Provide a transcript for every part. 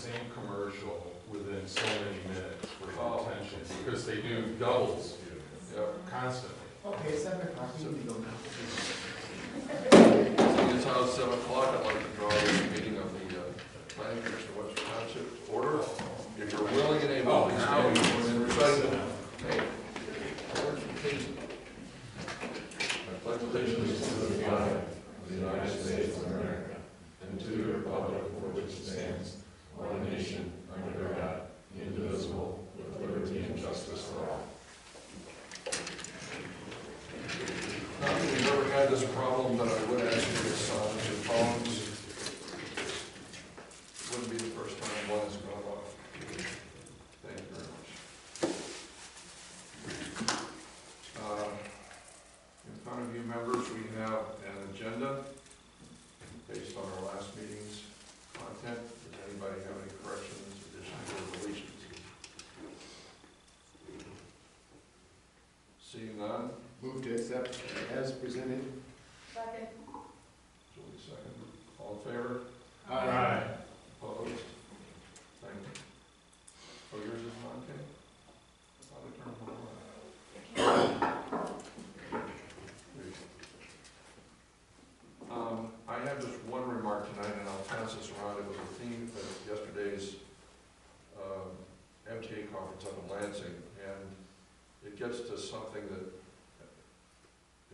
same commercial within so many minutes for your attention, because they do doubles constantly. Okay, 7 o'clock, you need to go now. Seeing it's now 7 o'clock, I'd like to draw this meeting of the Planning Commission of Webster Township to order. If you're willing and able, please stand and recite the hey, I pledge allegiance to the flag of the United States of America and to the republic for which it stands, one nation, under God, indivisible, with liberty and justice for all. Not that we've ever had this problem, but I would ask you to silence your phones. Wouldn't be the first time one has gone off. Thank you very much. In front of you members, we have an agenda based on our last meeting's content. Does anybody have any corrections, additions, or deletions? Seeing none. Move to accept as presented. Second. Julie, second. All in favor? Aye. Opposed? Thank you. Oh, yours is not, okay? I thought I turned mine on. I have just one remark tonight, and I'll pass this around. It was a theme at yesterday's MTA conference up in Lansing, and it gets to something that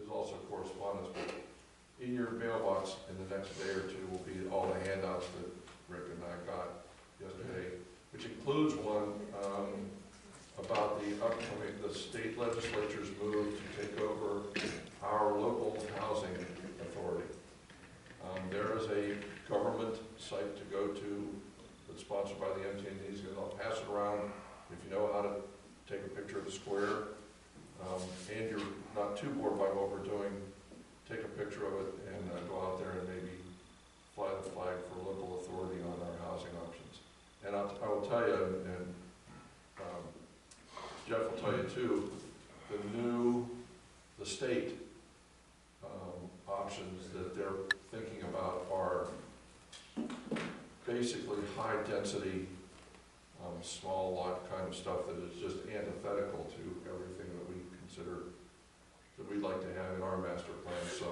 is also correspondence, but in your mailbox in the next day or two will be all the handouts that Rick and I got yesterday, which includes one about the upcoming, the state legislature's move to take over our local housing authority. There is a government site to go to that's sponsored by the MTA&Ds, and I'll pass it around if you know how to take a picture of the square. And you're not too bored by what we're doing, take a picture of it and go out there and maybe fly the flag for local authority on our housing options. And I will tell you, and Jeff will tell you too, the state options that they're thinking about are basically high density, small lot kind of stuff that is just antithetical to everything that we consider that we'd like to have in our master plan. So,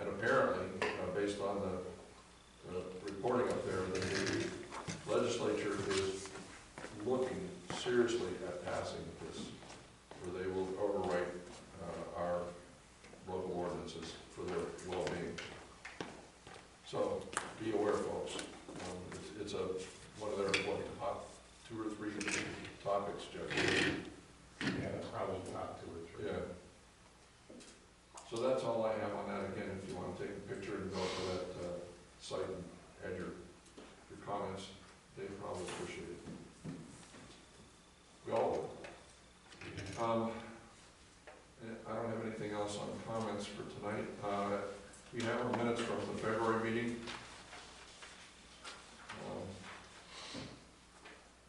and apparently, based on the reporting up there, the legislature is looking seriously at passing this, where they will overwrite our local ordinances for their well-being. So, be aware, folks. It's one of their top 2 or 3 topics, Jeff. Yeah, that's probably top 2 or 3. Yeah. So that's all I have on that. Again, if you want to take a picture and go to that site and add your comments, they probably appreciate it. We all will. I don't have anything else on comments for tonight. We have our minutes from the February meeting.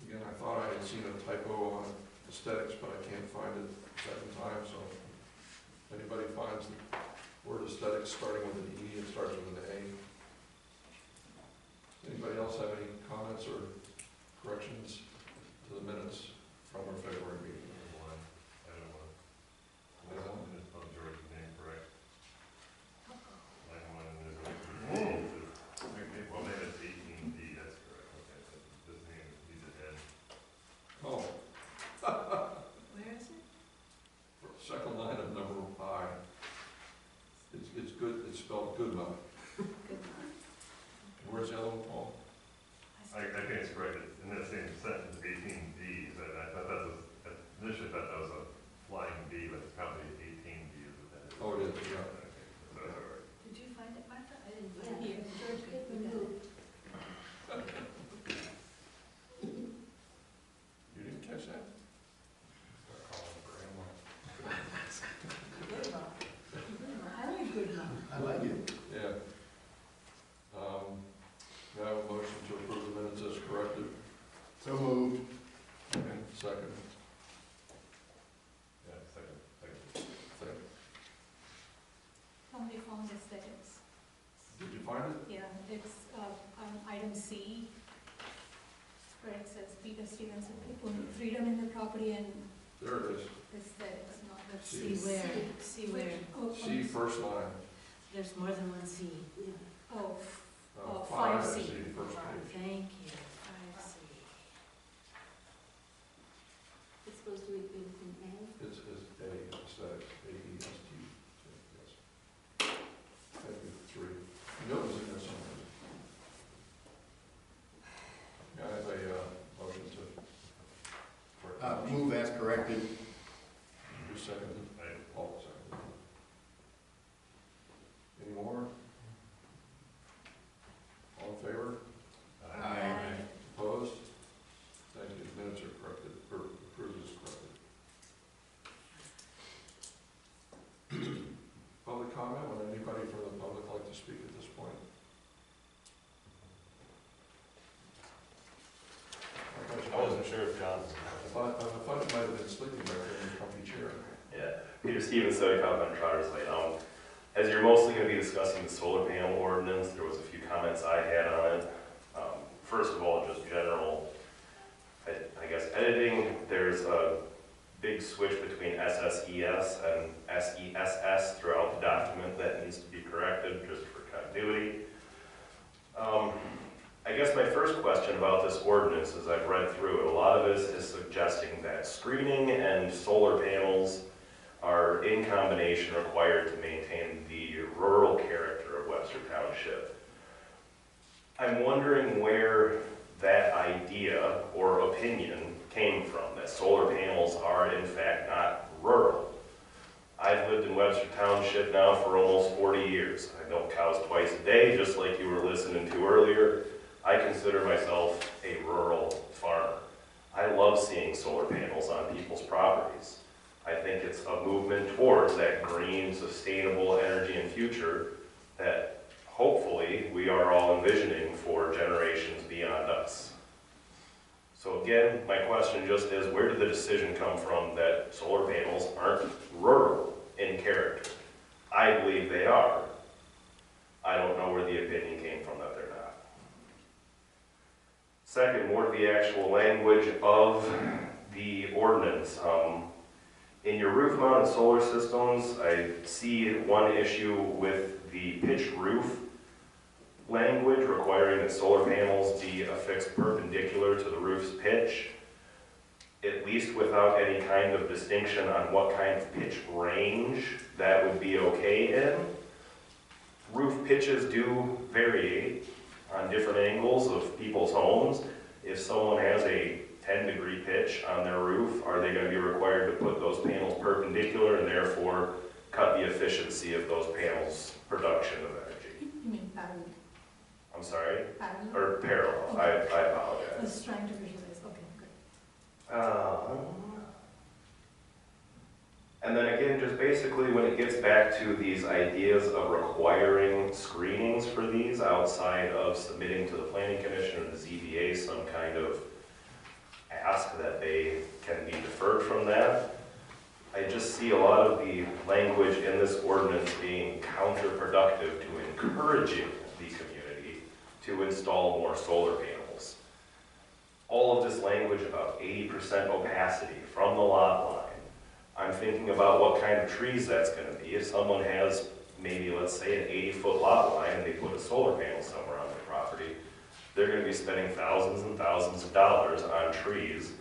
Again, I thought I had seen a typo on aesthetics, but I can't find it the second time, so if anybody finds the word aesthetics starting with an E, it starts with an A. Anybody else have any comments or corrections to the minutes from our February meeting? Second line of number I. It's good. It's spelled good enough. Where's the other one, Paul? I think it's correct. It's in that same sentence, 18D. I thought that was initially thought that was a flying B, but it's probably 18D. Oh, it is. Yeah. Okay, so that's all right. Did you find it, Martha? I didn't find it. George, get me moved. You didn't catch that? I like good enough. I like it. Yeah. Do I have a motion to approve the minutes as corrected? So moved. And second. Yeah, second. Second. Somebody found aesthetics. Did you find it? Yeah, it's on item C. where it says Peter Stevenson, people need freedom in the property and There it is. it's there, it's not the See See where, Oh, C, first line. there's more than one C. Oh, Oh, Five, 5C. C, first page. Thank you, 5C. it's supposed to be in A. It's A, aesthetics, A-E-S-T, yes. Thank you, three. You know it was in there somewhere. Yeah, I have a motion to. Move as corrected. Who seconded? Paul seconded. Any more? All in favor? Aye. Opposed? Thank you, minutes are corrected, or approved as corrected. Public comment, would anybody from the public like to speak at this point? I wasn't sure if John. I thought you might have been sleeping back there in your comfy chair. Yeah, Peter Stevens, 75 on Trotters Lane. As you're mostly going to be discussing the solar panel ordinance, there was a few comments I had on it. First of all, just general, I guess, editing. There's a big switch between SSES and SESS throughout the document that needs to be corrected just for continuity. I guess my first question about this ordinance, as I've read through it, a lot of it is suggesting that screening and solar panels are in combination required to maintain the rural character of Webster Township. I'm wondering where that idea or opinion came from, that solar panels are in fact not rural. I've lived in Webster Township now for almost 40 years. I milk cows twice a day, just like you were listening to earlier. I consider myself a rural farmer. I love seeing solar panels on people's properties. I think it's a movement towards that green, sustainable energy and future that hopefully we are all envisioning for generations beyond us. So again, my question just is, where did the decision come from that solar panels aren't rural in character? I believe they are. I don't know where the opinion came from that they're not. Second, more to the actual language of the ordinance. In your roof-mounted solar systems, I see one issue with the pitched roof language requiring that solar panels be affixed perpendicular to the roof's pitch, at least without any kind of distinction on what kind of pitch range that would be okay in. Roof pitches do vary on different angles of people's homes. If someone has a 10-degree pitch on their roof, are they going to be required to put those panels perpendicular and therefore cut the efficiency of those panels' production of energy? You mean parallel? I'm sorry? Parallel? Or parallel, I I apologize. was trying to visualize, okay, good. And then again, just basically when it gets back to these ideas of requiring screenings for these outside of submitting to the Planning Commission or the ZBA some kind of ask that they can be deferred from that, I just see a lot of the language in this ordinance being counterproductive to encouraging the community to install more solar panels. All of this language about 80% opacity from the lot line, I'm thinking about what kind of trees that's going to be. If someone has maybe, let's say, an 80-foot lot line and they put a solar panel somewhere on their property, they're going to be spending thousands and thousands of dollars on trees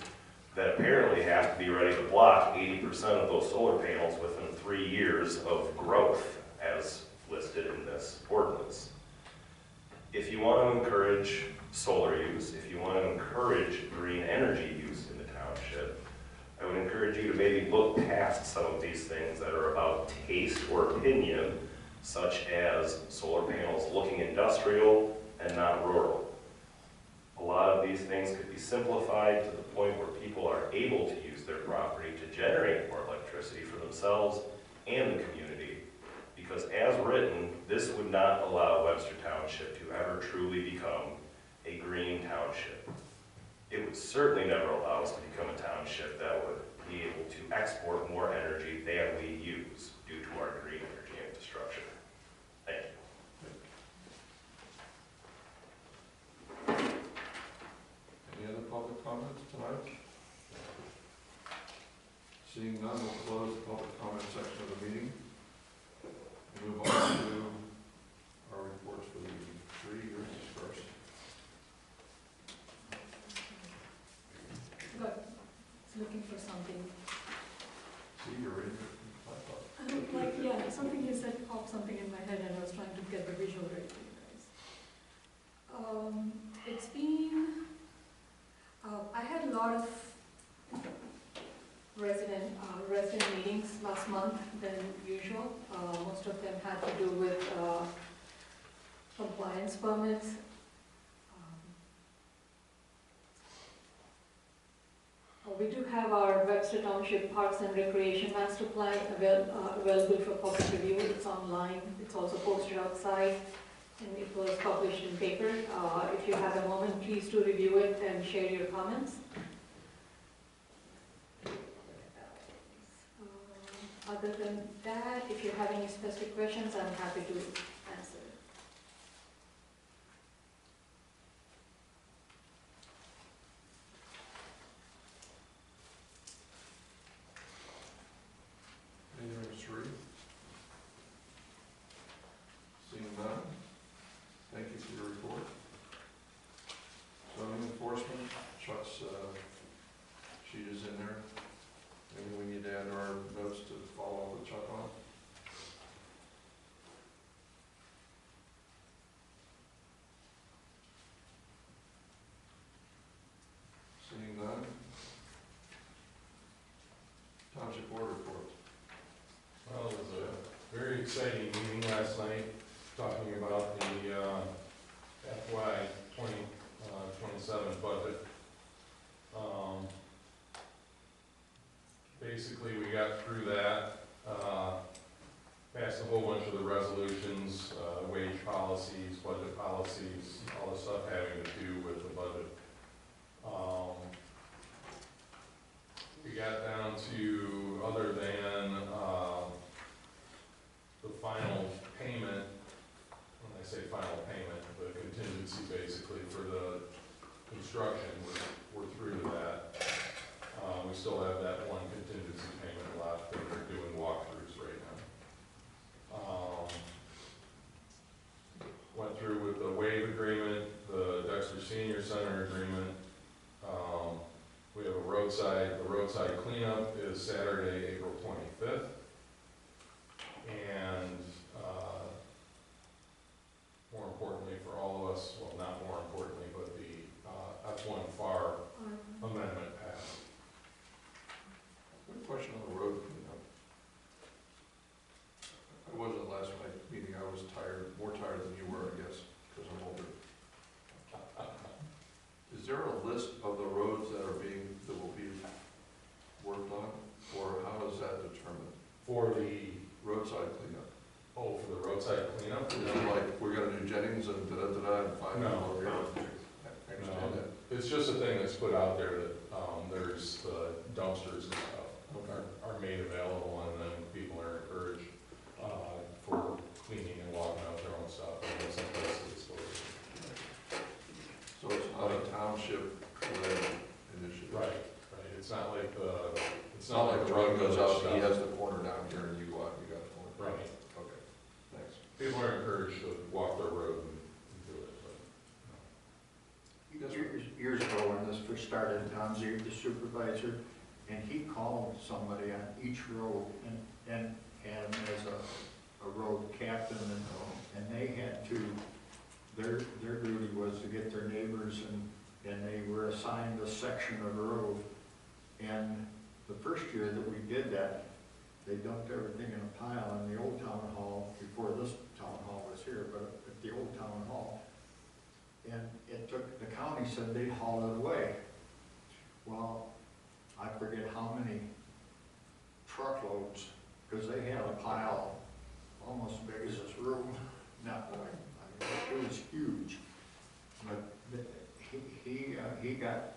that apparently have to be ready to block 80% of those solar panels within 3 years of growth as listed in this ordinance. If you want to encourage solar use, if you want to encourage green energy use in the township, I would encourage you to maybe look past some of these things that are about taste or opinion, such as solar panels looking industrial and not rural. A lot of these things could be simplified to the point where people are able to use their property to generate more electricity for themselves and the community. Because as written, this would not allow Webster Township to ever truly become a green township. It would certainly never allow us to become a township that would be able to export more energy than we use due to our green energy infrastructure. Thank you. Any other public tonight? Seeing none, we'll close the public comment section of the meeting. And move on to our reports for the meeting. Yours is first. Good. Looking for something. See, you're ready. Like, yeah, something you said popped something in my head and I was trying to get the visual right for you guys. It's been, I had a lot of resident meetings last month than usual. Most of them had to do with compliance permits. We do have our Webster Township Parks and Recreation Master Plan available for public review. It's online. It's also posted outside, and it was published in paper. If you have a moment, please do review it and share your comments. Other than that, if you have any specific questions, I'm happy to answer. Anything, Mr. Reed? Seeing none, thank you for your report. Zoning enforcement, Chuck's sheet is in there. Anything we need to add to our notes to follow up with Chuck on? Seeing none. Township board report. Well, it was a very exciting meeting last night, talking about the FY 2027 budget. Basically, we got through that, passed a whole bunch of the resolutions, wage policies, budget policies, all the stuff having to do with the budget. We got down to, other than the final payment, when I say final payment, the contingency basically for the construction, we're through to that. We still have that one contingency payment left, and we're doing walkthroughs right now. Went through with the waive agreement, the Dexter Senior Center agreement. We have the roadside cleanup is Saturday, April 25th. And more importantly for all of us, well, not more importantly, but the F1 FAR amendment passed. Good question on the road cleanup. I wasn't last night's meeting, I was tired, more tired than you were, I guess, because I'm older. Is there a list of the roads that will be worked on, or how is that determined? For the, Roadside cleanup? for the roadside cleanup? Is it like, we're gonna do Jennings and da-da-da-da and find No. out where we are? I No. understand that. It's just a thing that's put out there that, there's the dumpsters and stuff Okay. are made available, and then people are encouraged, for cleaning and logging out their own stuff, and it's some place to dispose of. So it's not a township-led initiative? Right, it's not like It's not like the road goes out, stuff. he has the corner down here, and you go out, you got the corner. Right, Okay, thanks. people are encouraged to walk their road and do it, but. Years ago, when this first started, Tom Zier, the supervisor, and he called somebody on each road and had him as a road captain, and they had to, their duty was to get their neighbors, and they were assigned a section of road. And the first year that we did that, they dumped everything in a pile in the old town hall, before this town hall was here, but at the old town hall. And it took, the county said they'd haul it away. Well, I forget how many truckloads, because they had a pile almost as big as this room. Not like, I mean, it was huge. But he got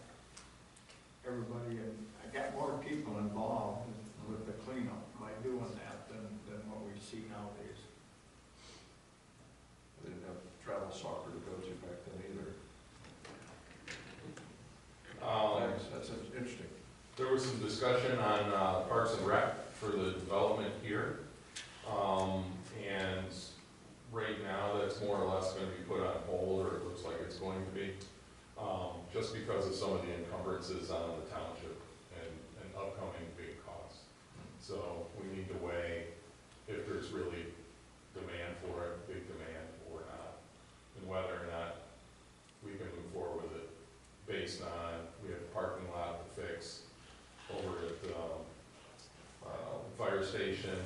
everybody, and I got more people involved with the cleanup by doing that than what we see nowadays. They didn't have travel soccer to go to back then either. Thanks, that's There was some discussion on Parks and Rec for the development here. And right now, that's more or less gonna be put on hold, or it looks like it's going to be, just because of some of the encumbrances on the township and upcoming big costs. So we need to weigh if there's really demand for it, big demand or not, and whether or not we can move forward with it based on, we have a parking lot to fix over at the fire station,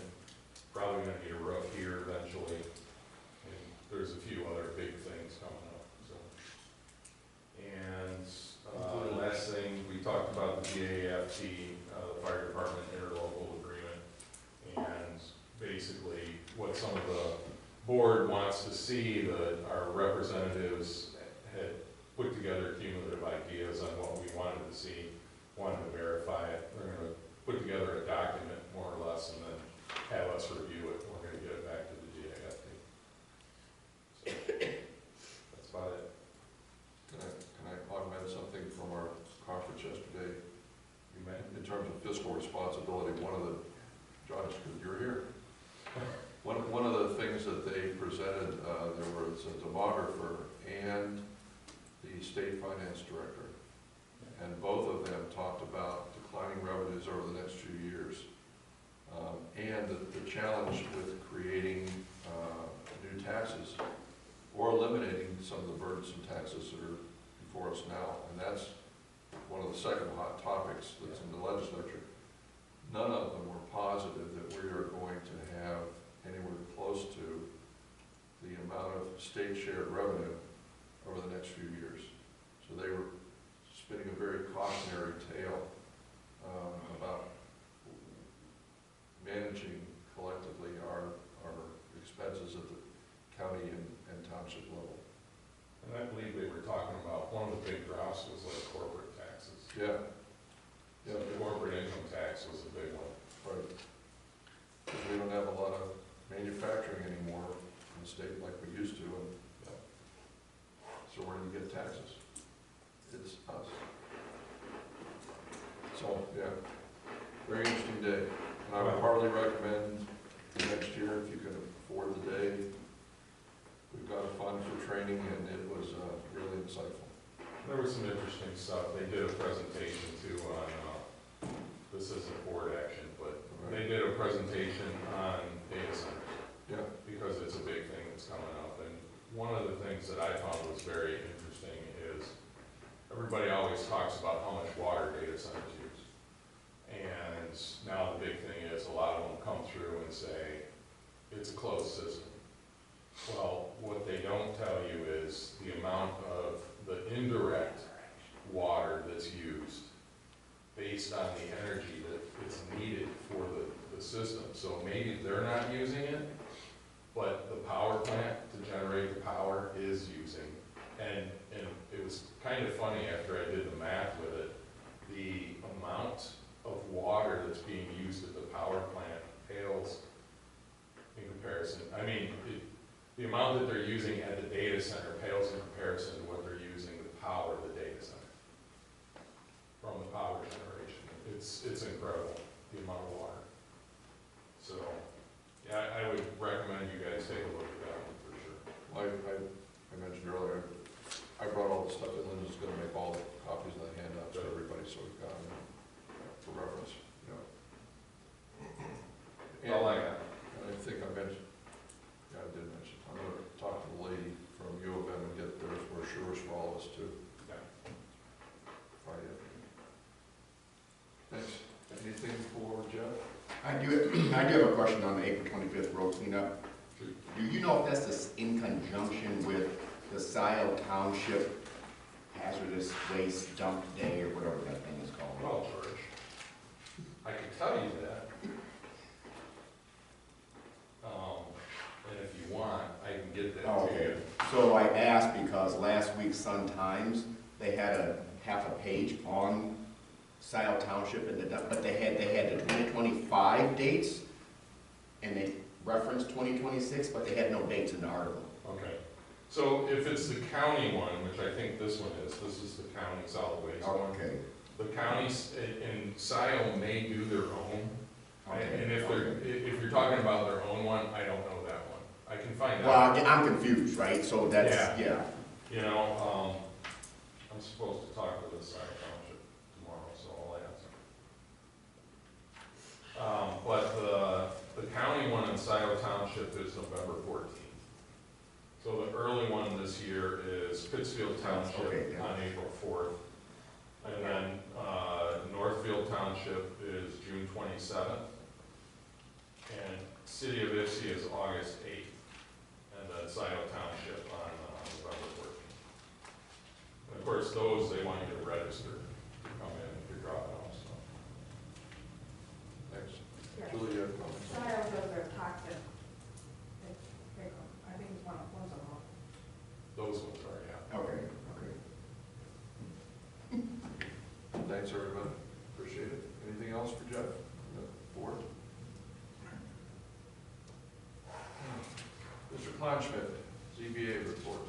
probably gonna need a roof here eventually, and there's a few other big things coming up, so. And, last thing, we talked about the GAFT, the fire department interlocal agreement, and basically what some of the board wants to see, that our representatives had put together cumulative ideas on what we wanted to see, wanted to verify it. They're gonna put together a document, more or less, and then have us review it. We're gonna get it back to the GAFT. So, that's about it. Can I augment something from our conference yesterday? You may. In terms of fiscal responsibility, one of the, John, it's good you're here. One of the things that they presented, there was a demographer and the state finance director. And both of them talked about declining revenues over the next few years. And the challenge with creating new taxes or eliminating some of the burdensome taxes that are before us now. And that's one of the second hot topics that's in the legislature. None of them were positive that we are going to have anywhere close to the amount of state shared revenue over the next few years. So they were spinning a very cautionary tale about managing collectively our expenses at the county and township level. And I believe they were talking about, one of the big drops was like corporate taxes. Yeah. So the corporate income tax was a big one. Right. Because we don't have a lot of manufacturing anymore in the state like we used to, and so where do you get taxes? It's us. So, yeah, very interesting day. And I would heartily recommend next year, if you can afford the day, we've got a fund for training, and it was really insightful. There was some interesting stuff. They did a presentation too on, this isn't board action, but they did a presentation on data centers. Yeah. Because it's a big thing that's coming up. And one of the things that I found was very interesting is everybody always talks about how much water data centers use. And now the big thing is a lot of them come through and say, it's a closed system. Well, what they don't tell you is the amount of the indirect water that's used based on the energy that is needed for the system. So maybe they're not using it, but the power plant to generate the power is using. And it was kind of funny after I did the math with it, the amount of water that's being used at the power plant pales in comparison. I mean, the amount that they're using at the data center pales in comparison to what they're using to power the data center from the power generation. It's incredible, the amount of water. So, yeah, I would recommend you guys take a look at that one for sure. I mentioned earlier, I brought all the stuff in, Linda's gonna make all the copies of the handouts for everybody, so we've got them for reference, you know. That's all I got. And I think I mentioned, yeah, I did mention, I'm gonna talk to the lady from U of M and get their brochures for all of us too. Yeah. Friday afternoon. Thanks. Anything for Jeff? I do have a question on the April 25th road cleanup. Do you know if that's in conjunction with the Scioto Township hazardous waste dump day or whatever that thing is called? Well, George, I can tell you that. And if you want, I can get that to Okay, you. so I asked because last week Sun Times, they had a half a page on Scioto Township and the dump, but they had the 2025 dates, and they referenced 2026, but they had no dates in the article. Okay. So if it's the county one, which I think this one is the county solid waste one. Okay. The counties in Scioto may do their own. And if you're talking about their own one, I don't know that one. I can find Well, out. I'm confused, right? So that's, yeah. You know, I'm supposed to talk to the Scioto Township tomorrow, so I'll ask. But the county one in Scioto Township is November 14th. So the early one this year is Pittsfield Township Okay, yeah. on April 4th. And then Northfield Township is June 27th. And City of Ipsy is August 8th. And then Scioto Township on November 14th. And of course, those, they want you to register to come in if you're dropping off stuff. Thanks. Yeah. Julie, you have comments? Sorry, I was over toxic. I think it's once a month. Those ones are, yeah. Okay, okay. Thanks, everybody. Appreciate it. Anything else for Jeff? The board? Mr. Kleinschmidt, ZBA report.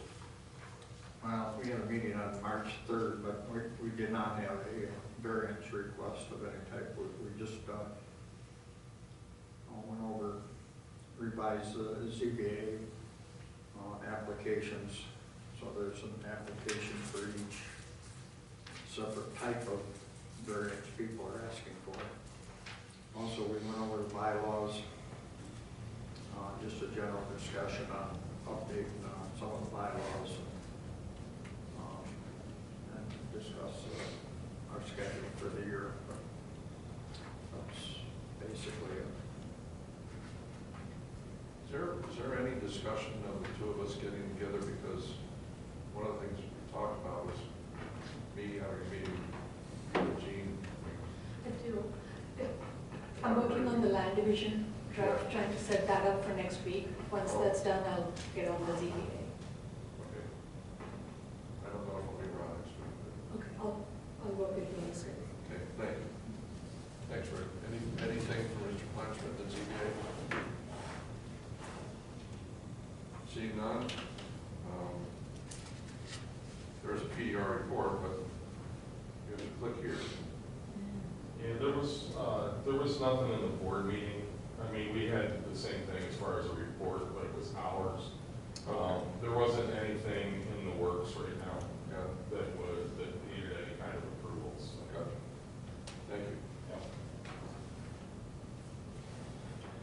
Well, we had a meeting on March 3rd, but we did not have a variance request of any type. We just went over, revised the ZBA applications. So there's an application for each separate type of variance people are asking for. Also, we went over the bylaws, just a general discussion on updating some of the bylaws, and discuss our schedule for the year. That's basically it. Is there any discussion of the two of us getting together? Because one of the things we talked about was having a meeting with Gene. I do. I'm working on the land division draft, trying to set that up for next week. Once that's done, I'll get on the ZBA. Okay. I don't know if we'll be around next week. Okay, I'll work with you on this. Okay, thank you. Thanks, Rick. Anything from Mr. Kleinschmidt, the ZBA? Seeing none, there is a PDR report, but you have to click here. Yeah, there was nothing in the board meeting. I mean, we had the same thing as far as a report, but it was ours. There wasn't anything in the works right now Yeah, that needed any kind of approvals. gotcha. Thank you.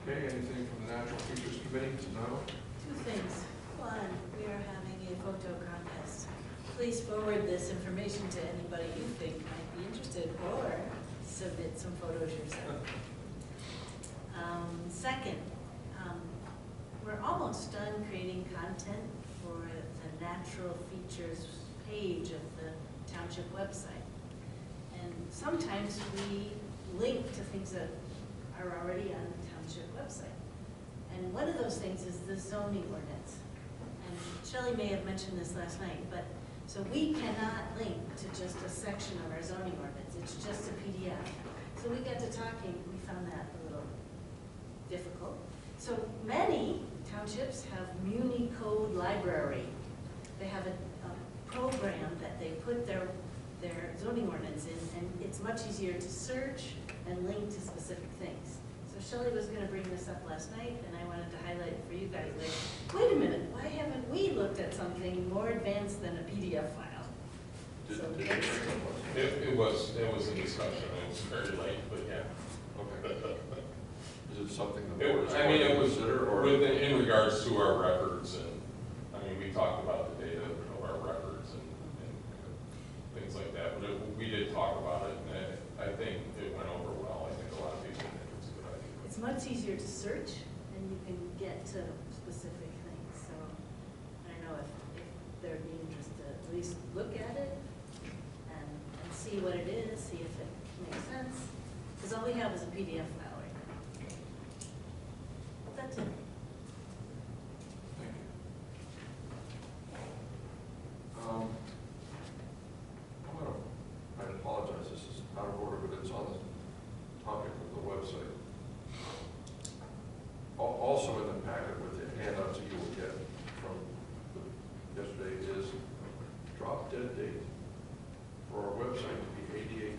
Yeah. Okay, anything from the Natural Features Committee? No? Two things. One, we are having a photo contest. Please forward this information to anybody you think might be interested, or submit some photos yourself. Second, we're almost done creating content for the natural features page of the township website. And sometimes we link to things that are already on the township website. And one of those things is the zoning ordinance. And Shelley may have mentioned this last night, but so we cannot link to just a section of our zoning ordinance. It's just a PDF. So we got to talking, we found that a little difficult. So many townships have Muni Code Library. They have a program that they put their zoning ordinance in, and it's much easier to search and link to specific things. So Shelley was going to bring this up last night, and I wanted to highlight it for you guys. Like, wait a minute, why haven't we looked at something more advanced than a PDF file? Did So you bring it up? It was in discussion. It was very late, but yeah. Okay. Is it something the board is I going mean, to it was consider, or? in regards to our records, and, I mean, we talked about the data of our records and things like that, but we did talk about it, and I think it went over well. I think a lot of people think it's a good idea. It's much easier to search, and you can get to specific things. So I don't know if there'd be interest to at least look at it and see what it is, see if it makes sense. Because all we have is a PDF file right now. That's it. Thank you. I apologize, this is out of order, but it's on the topic of the website. Also in the packet with the handouts that you will get from yesterday is drop dead date for our website to be ADA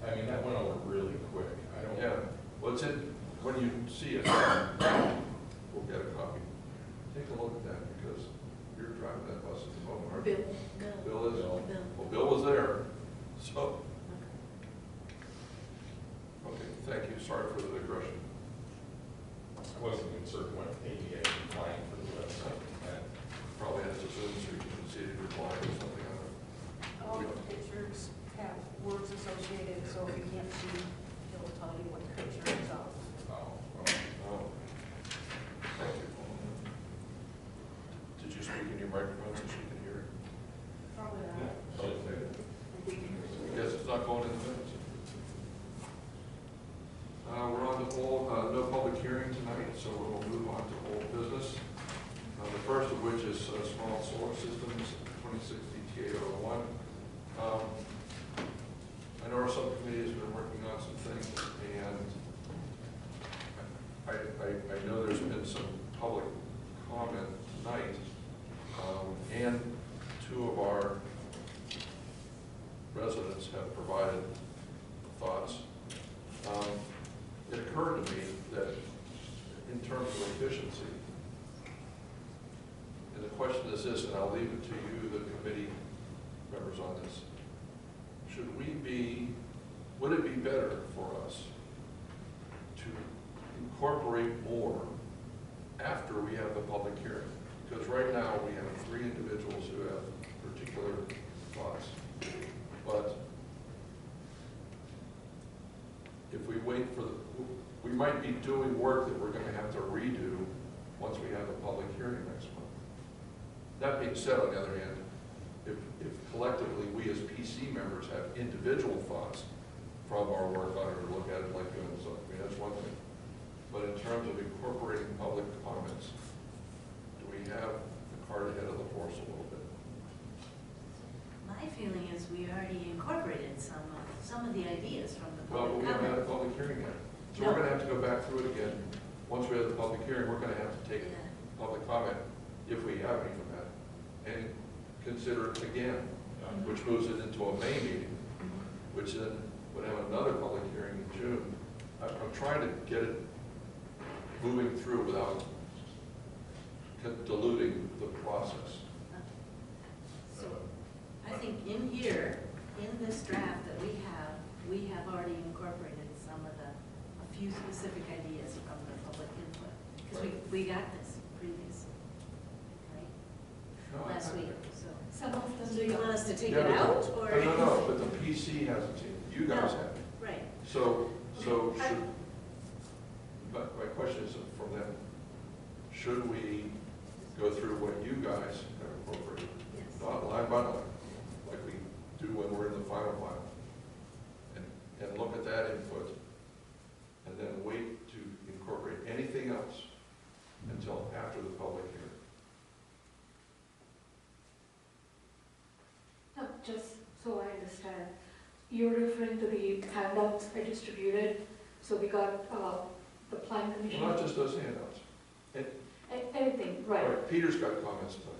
I mean, that went over really quick. I don't. Yeah, well, it's in, when you see it, we'll get a copy. Take a look at that, because you're driving that bus at the moment, aren't you? Bill. Bill is? Bill. Well, Bill was there, so. Okay, thank you, sorry for the digression. I wasn't even certain what ADA compliant for the website. Probably has to zoom so you can see it in your blind or something on it. All the pictures have words associated, so if you can't see, it'll tell you what picture is up. Oh, well, Oh. Thank you. Did you speak in your microphone so she can hear it? Probably yeah, not. should Yes, it's not going in the minutes. We're on to old, no public hearing tonight, so we'll move on to old business. The first of which is small solar systems, 2060 TA01. I know our subcommittee has been working on some things, and I know there's been some public comment tonight, and two of our residents have provided thoughts. It occurred to me that in terms of efficiency, and the question is this, and I'll leave it to you, the committee members on this, would it be better for us to incorporate more after we have the public hearing? Because right now we have 3 individuals who have particular thoughts, but if we wait for we might be doing work that we're going to have to redo once we have a public hearing next month. That being said, on the other hand, if collectively we as PC members have individual thoughts from our work on it or look at it like doing something, I mean, that's one thing. But in terms of incorporating public comments, do we have the cart ahead of the horse a little bit? My feeling is we already incorporated some of the ideas from the Well, but public we haven't had a comment. public hearing yet. So No. we're going to have to go back through it again. Once we have the public hearing, we're going to have to take Yeah. public comment, if we have any from that, and consider it again, which moves it into a May meeting, which then would have another public hearing in June. I'm trying to get it moving through without diluting the process. So I think in here, in this draft that we have already incorporated a few specific ideas from the public input. Because we got this previously, right? No, Last week, so. Some of them. So you want us to take Yeah, it but out, or? No, but the PC hasn't seen it. You guys No. have. Right. So Okay. should, but my question is from them, should we go through what you guys have incorporated? Yes. Not line by line, like we do when we're in the final, and look at that input, and then wait to incorporate anything else until after the public hearing. No, just so I understand, you're referring to the handouts I distributed, so we got the plan commission. Well, not just those handouts. Anything, right. Peter's got comments tonight.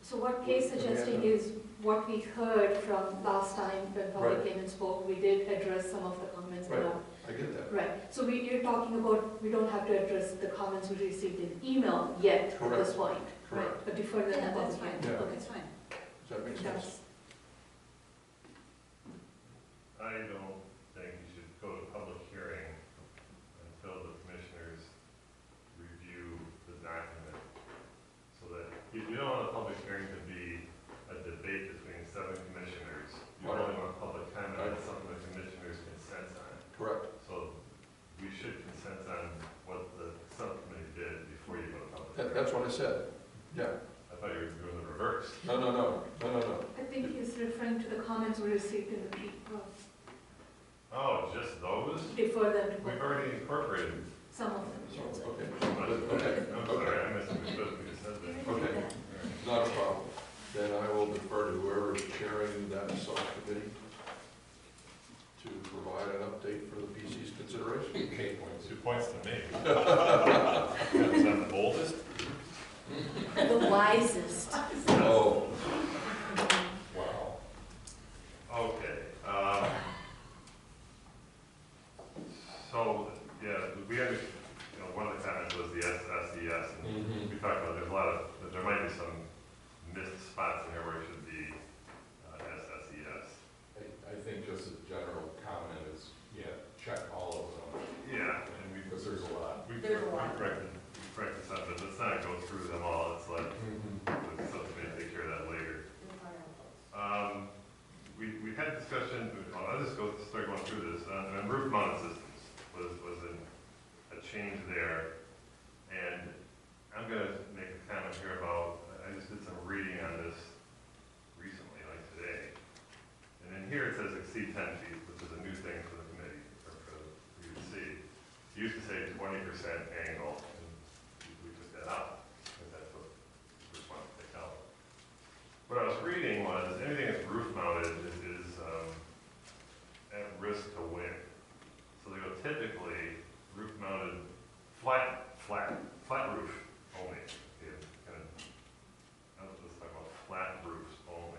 So what Kay's suggesting is what we heard from last time when Polly Right. came and spoke, we did address some of the comments. in Right. our- I get that. Right, so you're talking about, we don't have to address the comments we received in email yet at this point. Correct. Right, but defer them Yeah, to that's public fine, hearing. Yeah. that's fine. Does that make sense? That's, I don't think you should go to public hearing until the commissioners review the document. So that, you don't want a public hearing to be a debate between 7 commissioners. You only want public comment on something the commissioners consent on. Correct. So we should consent on what the subcommittee did before you go to public hearing. That's what I said. Yeah. I thought you were doing the reverse. No. I think he's referring to the comments we received in the Oh, just those? defer them to We've already incorporated. some of them. So, okay. Okay, I'm sorry, Okay. I misunderstood what you said there. Okay. Not a problem. Then I will defer to whoever is chairing that subcommittee to provide an update for the PC's consideration. 8 points. 2 points to me. Because I'm the oldest? The wisest. Oh, Wow. Okay, discussion, I'll just start going through this, on roof mounted systems was a change there. And I'm gonna make a comment here about, I just did some reading on this recently, like today. And in here it says exceed 10 feet, which is a new thing for the committee, or for you to see. It used to say 20% angle, and we took that out, because that's what we want to take out. What I was reading was anything that's roof mounted is at risk to wind. So they go typically roof mounted, flat roof only. Yeah, kind of, let's talk about flat roofs only.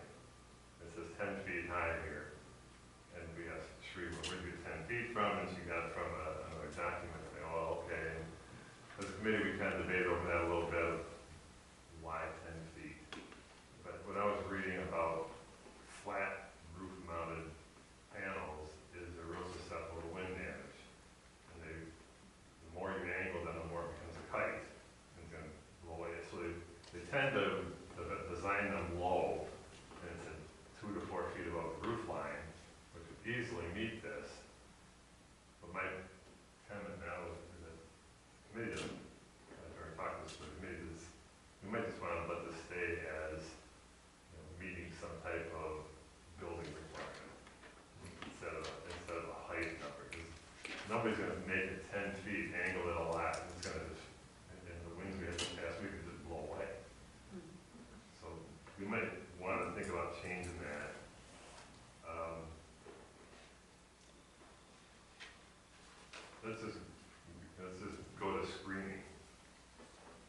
It says 10 feet high here. And we asked Sri, where did you get 10 feet from? And she got it from another document. Say, oh, okay. And as a committee, we kind of debated over that a little bit of why 10 feet. But what I was reading about flat roof mounted panels is they're real susceptible to wind damage. And the more you angle them, the more it becomes a kite. And it's going to blow away. So they tend to design them low, and it's at 2 to 4 feet above the roof line, which would easily meet this. But my comment now is that the committee doesn't, or talk this with the committee, is we might just want to let this stay as meeting some type of building requirement instead of a height number. Because nobody's going to make it 10 feet, angle it a lot, and it's going to just, and the winds we had this past week could just blow away. So we might want to think about changing that. Let's just go to screening.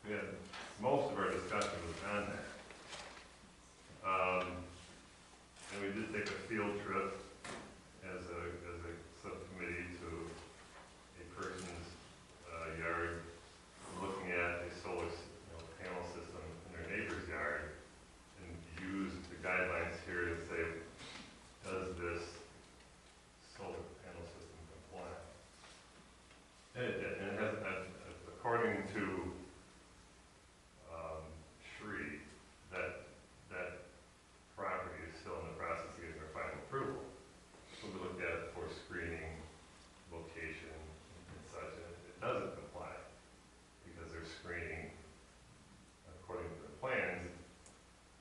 We had most of our discussion was on that. And we did take a field trip as a subcommittee to a person's yard, looking at a solar panel system in their neighbor's yard, and used the guidelines here to say, does this solar panel system comply? And it did, and it has, according to Sri, that property is still in the process of getting their final approval. So we looked at it for screening, location, and such, and it doesn't comply because their screening, according to the plans,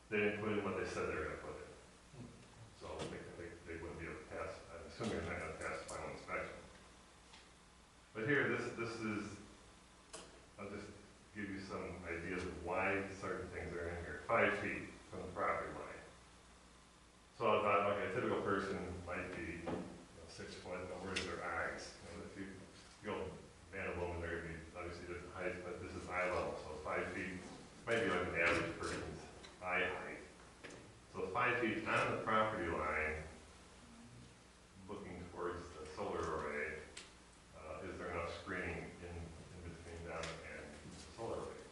they didn't put in what they said they were going to put in. So they wouldn't be able to pass. I'm assuming they're not going to pass final inspection. But here, this is, I'll just give you some ideas of why certain things are in here. 5 feet from the property line. So if like a typical person might be 6 foot, but where's their eyes? If you go man or woman, they're going to be obviously different heights, but this is eye level, so 5 feet might be like an average person's eye height. So 5 feet on the property line, looking towards the solar array, is there enough screening in between them and the solar array?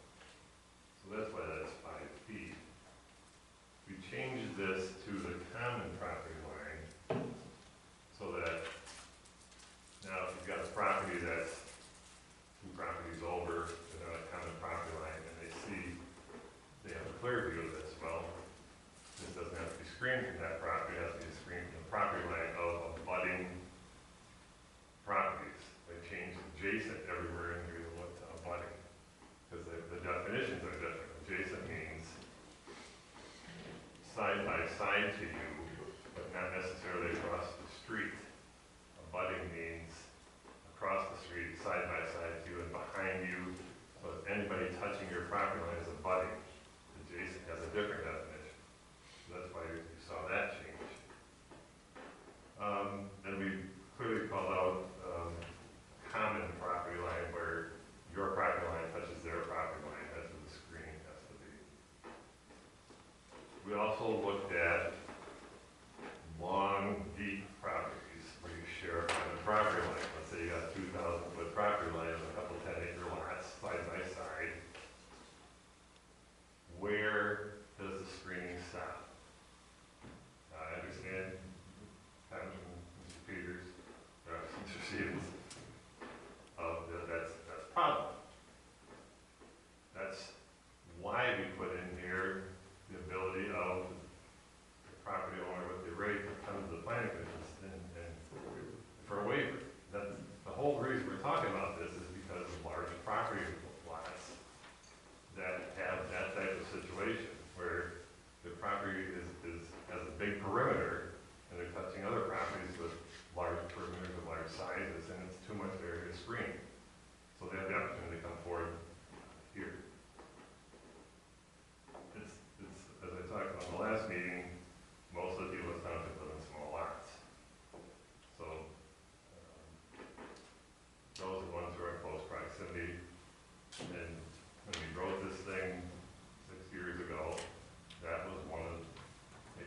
So that's why that's 5 feet. We changed this to the common property line, to the planning commission and for a waiver. That's, the whole reason we're talking about this is because of large property lots that have that type of situation, where the property has a big perimeter, and they're touching other properties with large perimeters of large sizes, and it's too much area to screen. So they have the opportunity to come forward here. It's, as I talked about in the last meeting, most of the people in township live in small lots. So, those are the ones who are in close proximity. And when we wrote this thing 6 years ago, that was one of the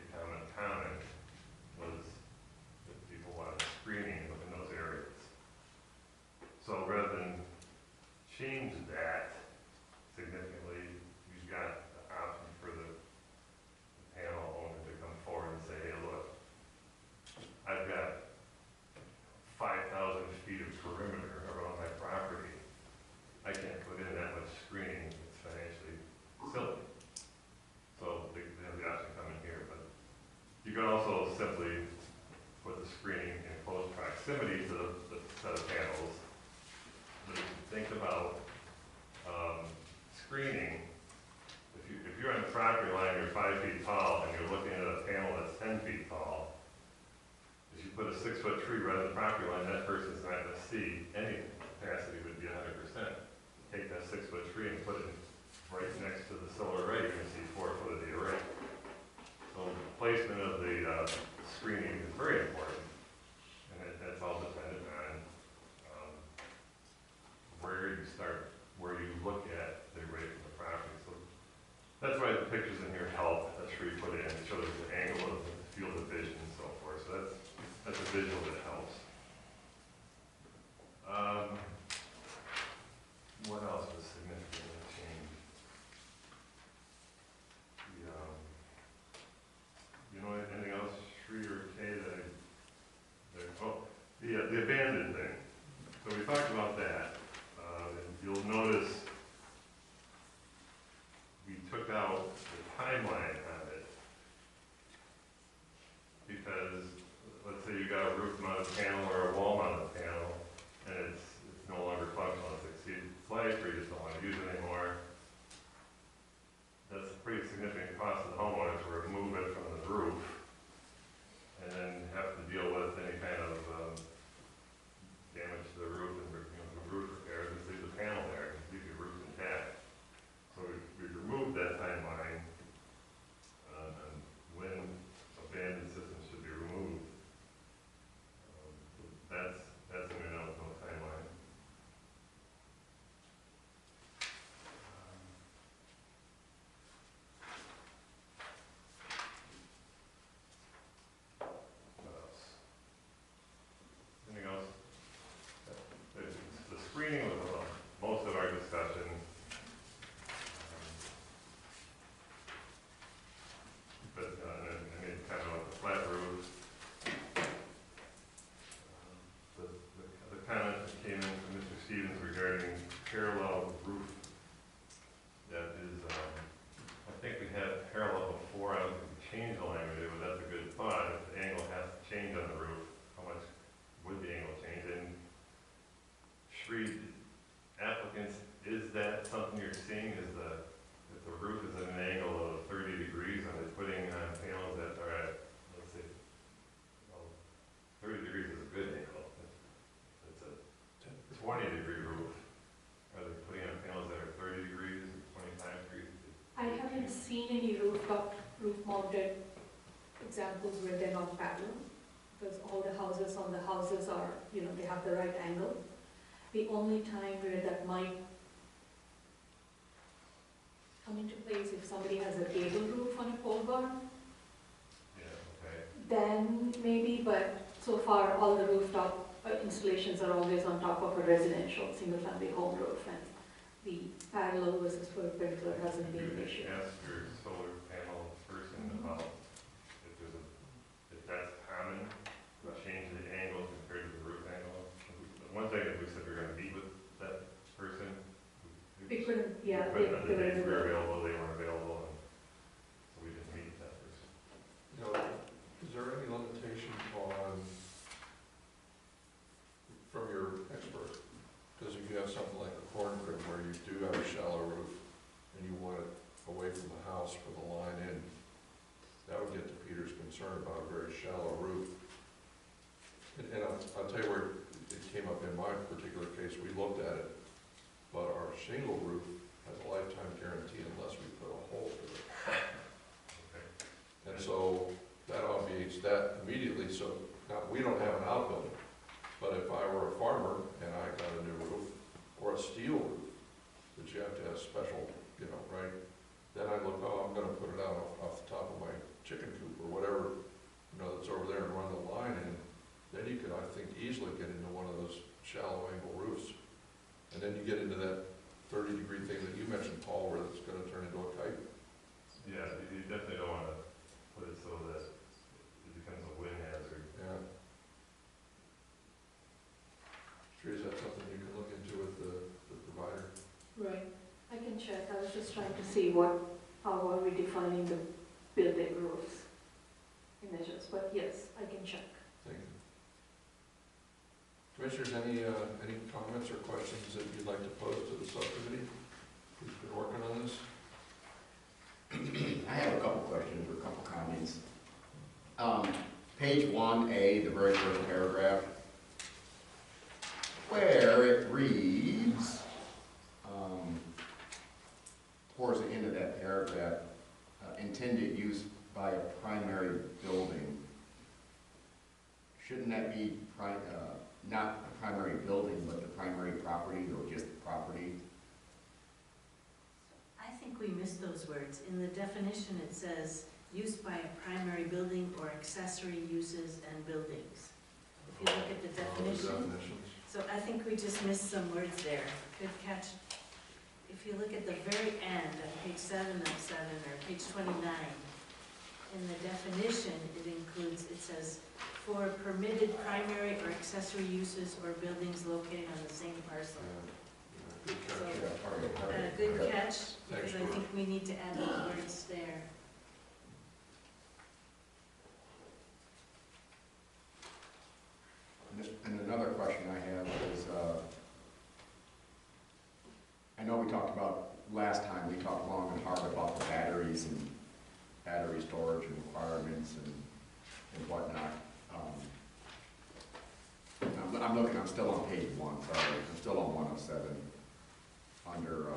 common was that people wanted screening in those areas. So rather than change that significantly, we've got the option for the panel owner to come forward and say, hey, look, I've got 5,000 feet of perimeter around my property. I can't put in that much screening, it's financially silly. So they have the option to come in here, but you can also simply put the screening in close proximity to the set of panels. But if you think about screening, if you're on the property line, you're 5 feet tall, and you're looking at a panel that's 10 feet tall, if you put a 6-foot tree right on the property line, that person's not going to see anything. Capacity would be 100%. Take that 6-foot tree and put it right next to the solar array, you're going to see 4 foot of the array. So the placement of the screening is very important, and that's all dependent on where you start, where you look at the array from the property. So that's why the pictures in here help. A tree put in, it shows the angle of the field of vision and so forth. So that's a visual that helps. What else was significantly changed? You know anything else, Sri or Kay, the abandoned thing. So we talked about that. And you'll notice we took out the timeline on it because let's say you got a roof mounted panel or a wall mounted panel and it's no longer functional. It's exceeded life or you just don't want to use it anymore. That's a pretty significant cost to the homeowner to remove it from the roof and then have to deal with any kind of damage to the roof and roof repairs. Just leave the panel there, leave your roof intact. So we removed that timeline on when abandoned systems should be removed. That's in and out, no timeline. What else? Anything else? The screening was most of our discussion. But I made kind of like the flat roof. The comment that came in from Mr. Stevens regarding parallel roof, that is, I think we had parallel before. I don't think we changed the language, but that's a good thought. If the angle has to change on the roof, how much would the angle change? And Sri, applicants, is that something you're seeing? Is if the roof is at an angle of 30 degrees, are they putting on panels that are at, let's say, well, 30 degrees is a good angle. It's a 20-degree roof. Are they putting on panels that are 30 degrees, 25 degrees? I haven't seen any roof-mounted examples where they're not parallel, because all the houses on the houses are, they have the right angle. The only time where that might come into place if somebody has a gable roof on a pole barn, then maybe, but so far all the rooftop installations are always on top of a residential single-family home roof, and the parallel versus perpendicular hasn't been an issue. Ask your solar panel person about if that's common, change the angle compared to the roof angle. One thing that we said we were going to meet with that person. We couldn't, We couldn't, the dates were available, they weren't available, and so we didn't meet that person. Is there any limitation shingle roof has a lifetime guarantee unless we put a hole through it. Okay. And so that obviates that immediately, so now, we don't have an outbuilding, but if I were a farmer and I got a new roof, or a steel roof, that you have to have special, you know, right? Then I look, oh, I'm gonna put it out off the top of my chicken coop or whatever, you know, that's over there and run the line in. Then you could, I think, easily get into one of those shallow angle roofs. And then you get into that 30-degree thing that you mentioned, Paul, where it's gonna turn into a kite. Yeah, you definitely don't wanna put it so that it becomes a wind hazard. Yeah. Sure, is that something you can look into with the provider? Right, I can check, I was just trying to see how are we defining the building roofs images, but yes, I can check. Thank you. Commissioners, any comments or questions that you'd like to pose to the subcommittee who's been working on this? I have a couple questions or a couple comments. Page 1A, the very first paragraph, where it reads, towards the end of that paragraph, intended use by a primary building. Shouldn't that be not a primary building, but the primary property, or just the property? I think we missed those words. In the definition, it says, use by a primary building or accessory uses and buildings. If you look at the definition, Definitions. so I think we just missed some words there. Good catch. If you look at the very end, on page 7 of 7, or page 29, in the definition, it includes, it says, for permitted primary or accessory uses or buildings located on the same parcel. Good catch. So, Yeah, all right, all right. Good catch, because Thanks, I think we need to add those words there. And another question I have is, I know we talked about, last time, we talked long and hard about the batteries and battery storage and requirements and whatnot. I'm looking, I'm still on page 1, sorry, I'm still on 107, under,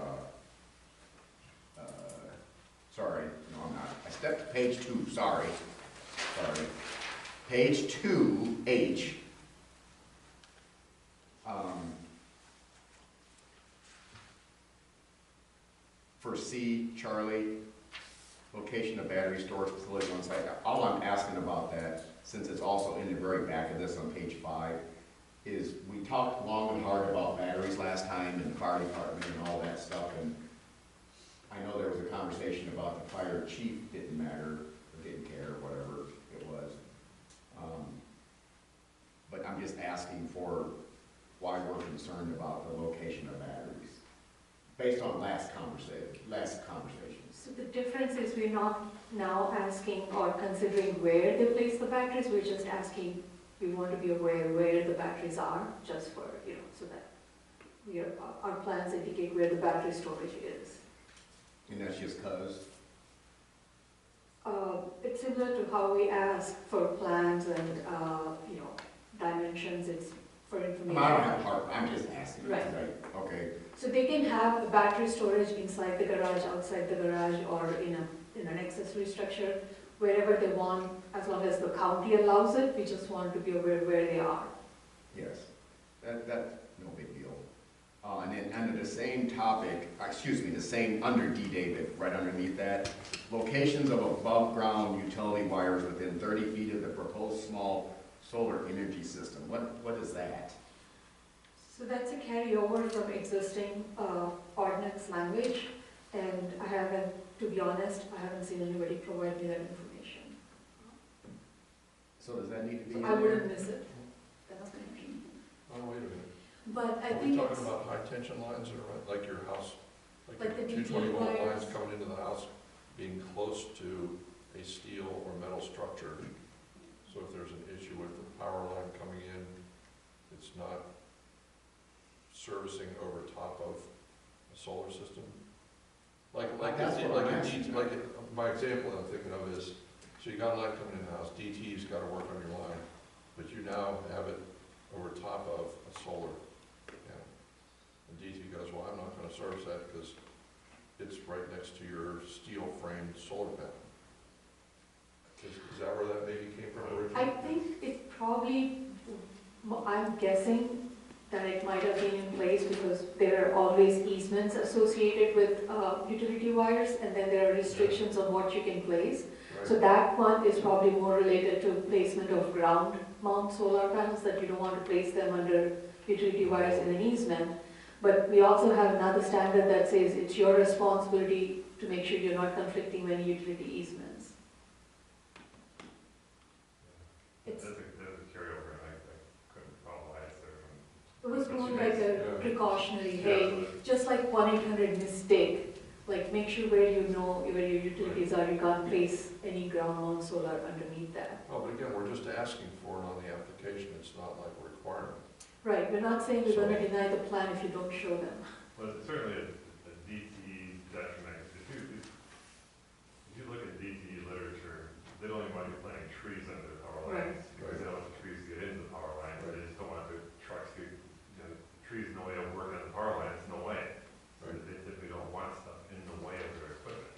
sorry, no I'm not, I stepped to page 2, sorry, page 2, H. For C, Charlie, location of battery storage facility on site. All I'm asking about that, since it's also in the very back of this on page 5, is we talked long and hard about batteries last time and the fire department and all that stuff, and I know there was a conversation about the fire chief didn't matter, or didn't care, or whatever it was. But I'm just asking for why we're concerned about the location of batteries, based on last conversation. So the difference is we're not now asking or considering where they place the batteries, we're just asking, we want to be aware where the batteries are, just for, so that our plans indicate where the battery storage is. And that's just cause? It's similar to how we ask for plans and, dimensions, it's for information. I don't have a heart, I'm just asking. Right. Okay. So they can have a battery storage inside the garage, outside the garage, or in an accessory structure, wherever they want, as long as the county allows it. We just want to be aware where they are. Yes, that's no big deal. And then under the same topic, the same under D, David, right underneath that, locations of above-ground utility wires within 30 feet of the proposed small solar energy system. What is that? So that's a carryover from existing ordinance language, and to be honest, I haven't seen anybody provide me that information. So does that need to be So in I there? wouldn't miss it. That's my opinion. Oh, wait a minute. But I Are we think talking it's, about high tension lines that are like your house? Like the your DT 220 volt wires? lines coming into the house, being close to a steel or metal structure. So if there's an issue with the power line coming in, it's not servicing over top of a solar system? That's what I'm asking. My example I'm thinking of is, so you got a line coming in the house, DT's got to work on your line, but you now have it over top of a solar panel. And DT goes, well, I'm not going to serves that because it's right next to your steel framed solar panel. Is that where that maybe came from originally? I think it probably, I'm guessing that it might have been in place because there are always easements associated with utility wires, and then there are restrictions on what you can place. Right. So that one is probably more related to placement of ground mount solar panels, that you don't want to place them under utility wires in an easement. But we also have another standard that says it's your responsibility to make sure you're not conflicting with any utility easements. It's, There's a carryover, and I couldn't follow why it's there from. it was more like a Yeah. precautionary, Yeah, hey, just like 1-800 mistake, like make sure where you know where your utilities are, you can't place any ground mount solar underneath that. Well, but again, we're just asking for it on the application, it's not like a requirement. Right, we're not saying we're gonna deny the plan if you don't show them. Well, it's certainly a DTE detriment. If you look at DTE literature, they don't even want you planting trees under the power lines. Because they don't want the trees to get into the power lines, they just don't want the trucks to, the trees in the way of working on the power lines, no way. So they typically don't want stuff in the way of their equipment.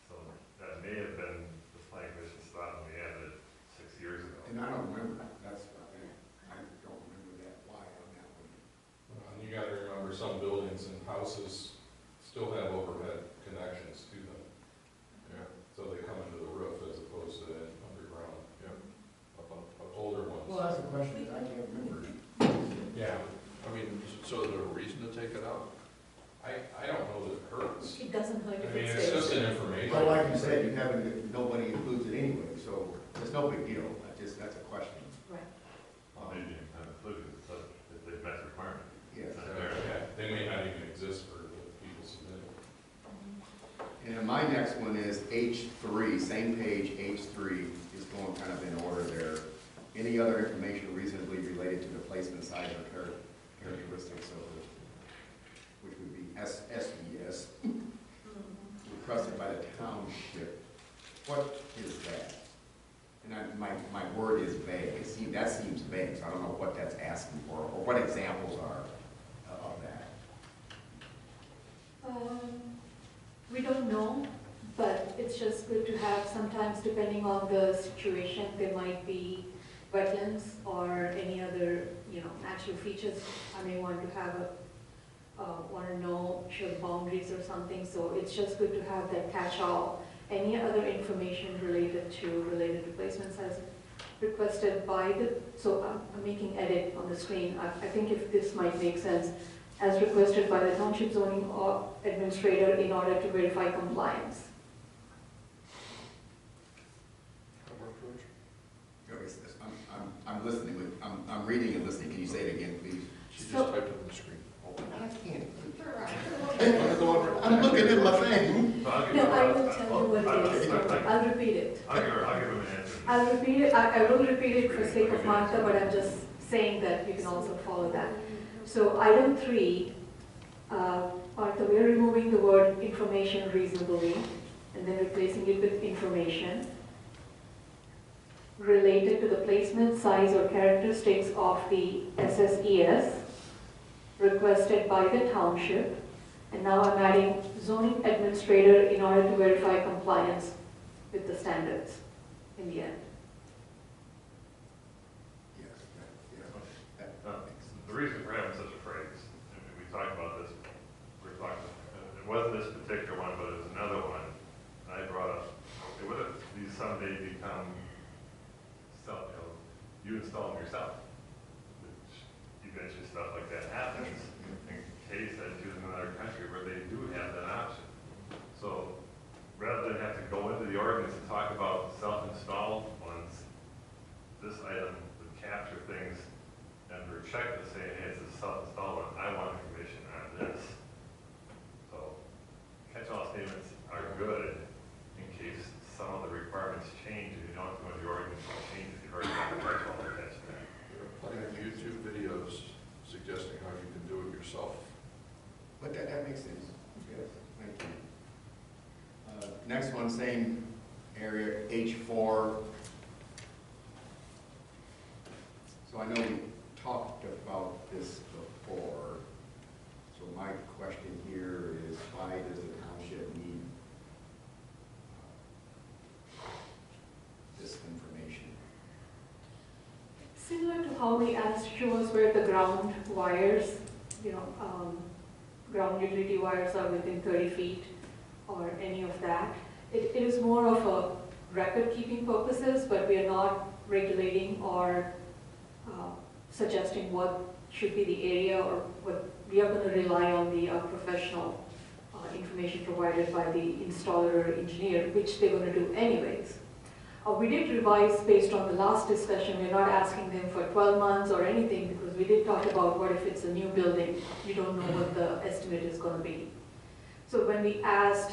So that may have been the planning commission's thought when we added it 6 years ago. And I don't remember, that's, I don't remember that, why on that one. And you gotta remember, some buildings and houses still have overhead connections to them, Yeah, so they come into the roof as opposed to underground, up on, older ones. Well, that's a question that I can't remember. Yeah, I mean, so is there a reason to take it out? I don't know that it hurts. It doesn't hurt I if mean, it it's stays. just an information. Well, like you said, you haven't, nobody includes it anyway, so it's no big deal, that's a question. Right. Maybe you can include it, but if they've met the requirement. Yes. It's not there. Yeah, they may not even exist for the people submitting. And my next one is H3, same page, H3, is going kind of in order there. Any other information reasonably related to the placement, size, or characteristics of it, which would be SES, requested by the township. What is that? And my word is vague. That seems vague, so I don't know what that's asking for, or what examples are of that. We don't know, but it's just good to have, sometimes depending on the situation, there might be wetlands or any other, natural features. I may want to have want to know, show the boundaries or something, so it's just good to have that catch-all. Any other information related to placement size requested by so I'm making edit on the screen. I think if this might make sense, as requested by the township zoning administrator in order to verify compliance. I'm listening, I'm reading and listening. Can you say it again, please? She just So- typed it on the screen. I can't. I'm looking at my thing. So I'll give No, her- I will tell you what it is. I'll repeat it. I'll give him an answer. I'll repeat it, I will repeat it for sake of Martha, but I'm just saying that you can also follow that. So item 3, Martha, we're removing the word information reasonably and then replacing it with information related to the placement, size, or characteristics of the SSES requested by the township. And now I'm adding zoning administrator in order to verify compliance with the standards in the end. Yes, The reason for having such a phrase, and we talked about this, it wasn't this particular one, but it was another one, and I brought up, okay, what if these someday become you install them yourself? Which eventually stuff like that happens, in case that you in another country where they do have that option. So rather than have to go into the ordinance and talk about self-installed ones, this item would capture things and we're checking to say, hey, it's a self-installed one, I want information on this. So catch-all statements are good in case some of the requirements change and you don't have to go into the ordinance and change it, you've already got the catch-all attached to that. There are plenty of YouTube videos suggesting how you can do it yourself. but that makes sense. Yes, thank you. Next one, same area, H4. So I know we talked about this before, so my question here is, why does the township need this information? Similar to how we asked, show us where the ground wires, ground utility wires are within 30 feet or any of that. It is more of a record-keeping purposes, but we are not regulating or suggesting what should be the area or what. We are going to rely on the professional information provided by the installer or engineer, which they're going to do anyways. We did revise based on the last discussion. We're not asking them for 12 months or anything, because we did talk about what if it's a new building, you don't know what the estimate is going to be. So when we asked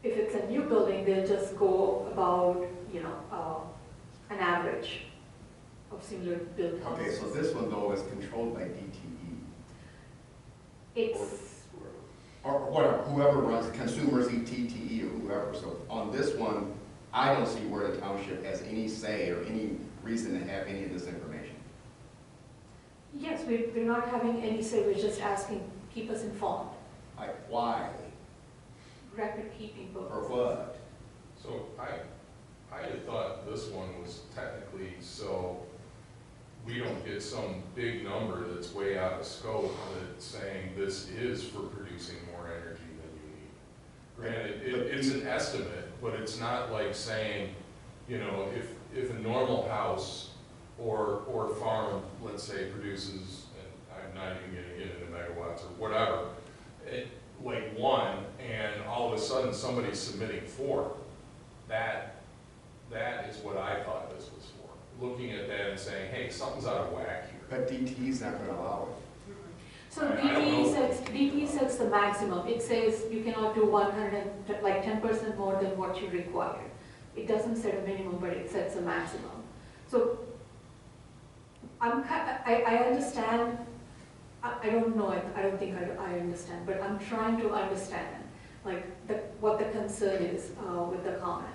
if it's a new building, they'll just go about, an average of similar build houses. Okay, so this one though is controlled by DTE. It's, Or whatever, whoever runs, consumers, TTE or whoever. So on this one, I don't see where the township has any say or any reason to have any of this information. yes, we're not having any say, we're just asking, keep us informed. Like, why? Record keeping Or purposes. what? So I had thought this one was technically so we don't get some big number that's way out of scope that's saying this is for producing more energy than you need. Granted, it's an estimate, but it's not like saying, if a normal house or farm, let's say, produces, and I'm not even gonna get into megawatts or whatever, like one, and all of a sudden somebody's submitting 4, that is what I thought this was for. Looking at that and saying, hey, something's out of whack here. But DTE's not gonna allow it. So I don't know. DTE sets the maximum. It says you cannot do 10% more than what you require. It doesn't set a minimum, but it sets a maximum. So I understand. I don't know. I don't think I understand, but I'm trying to understand, what the concern is with the comment.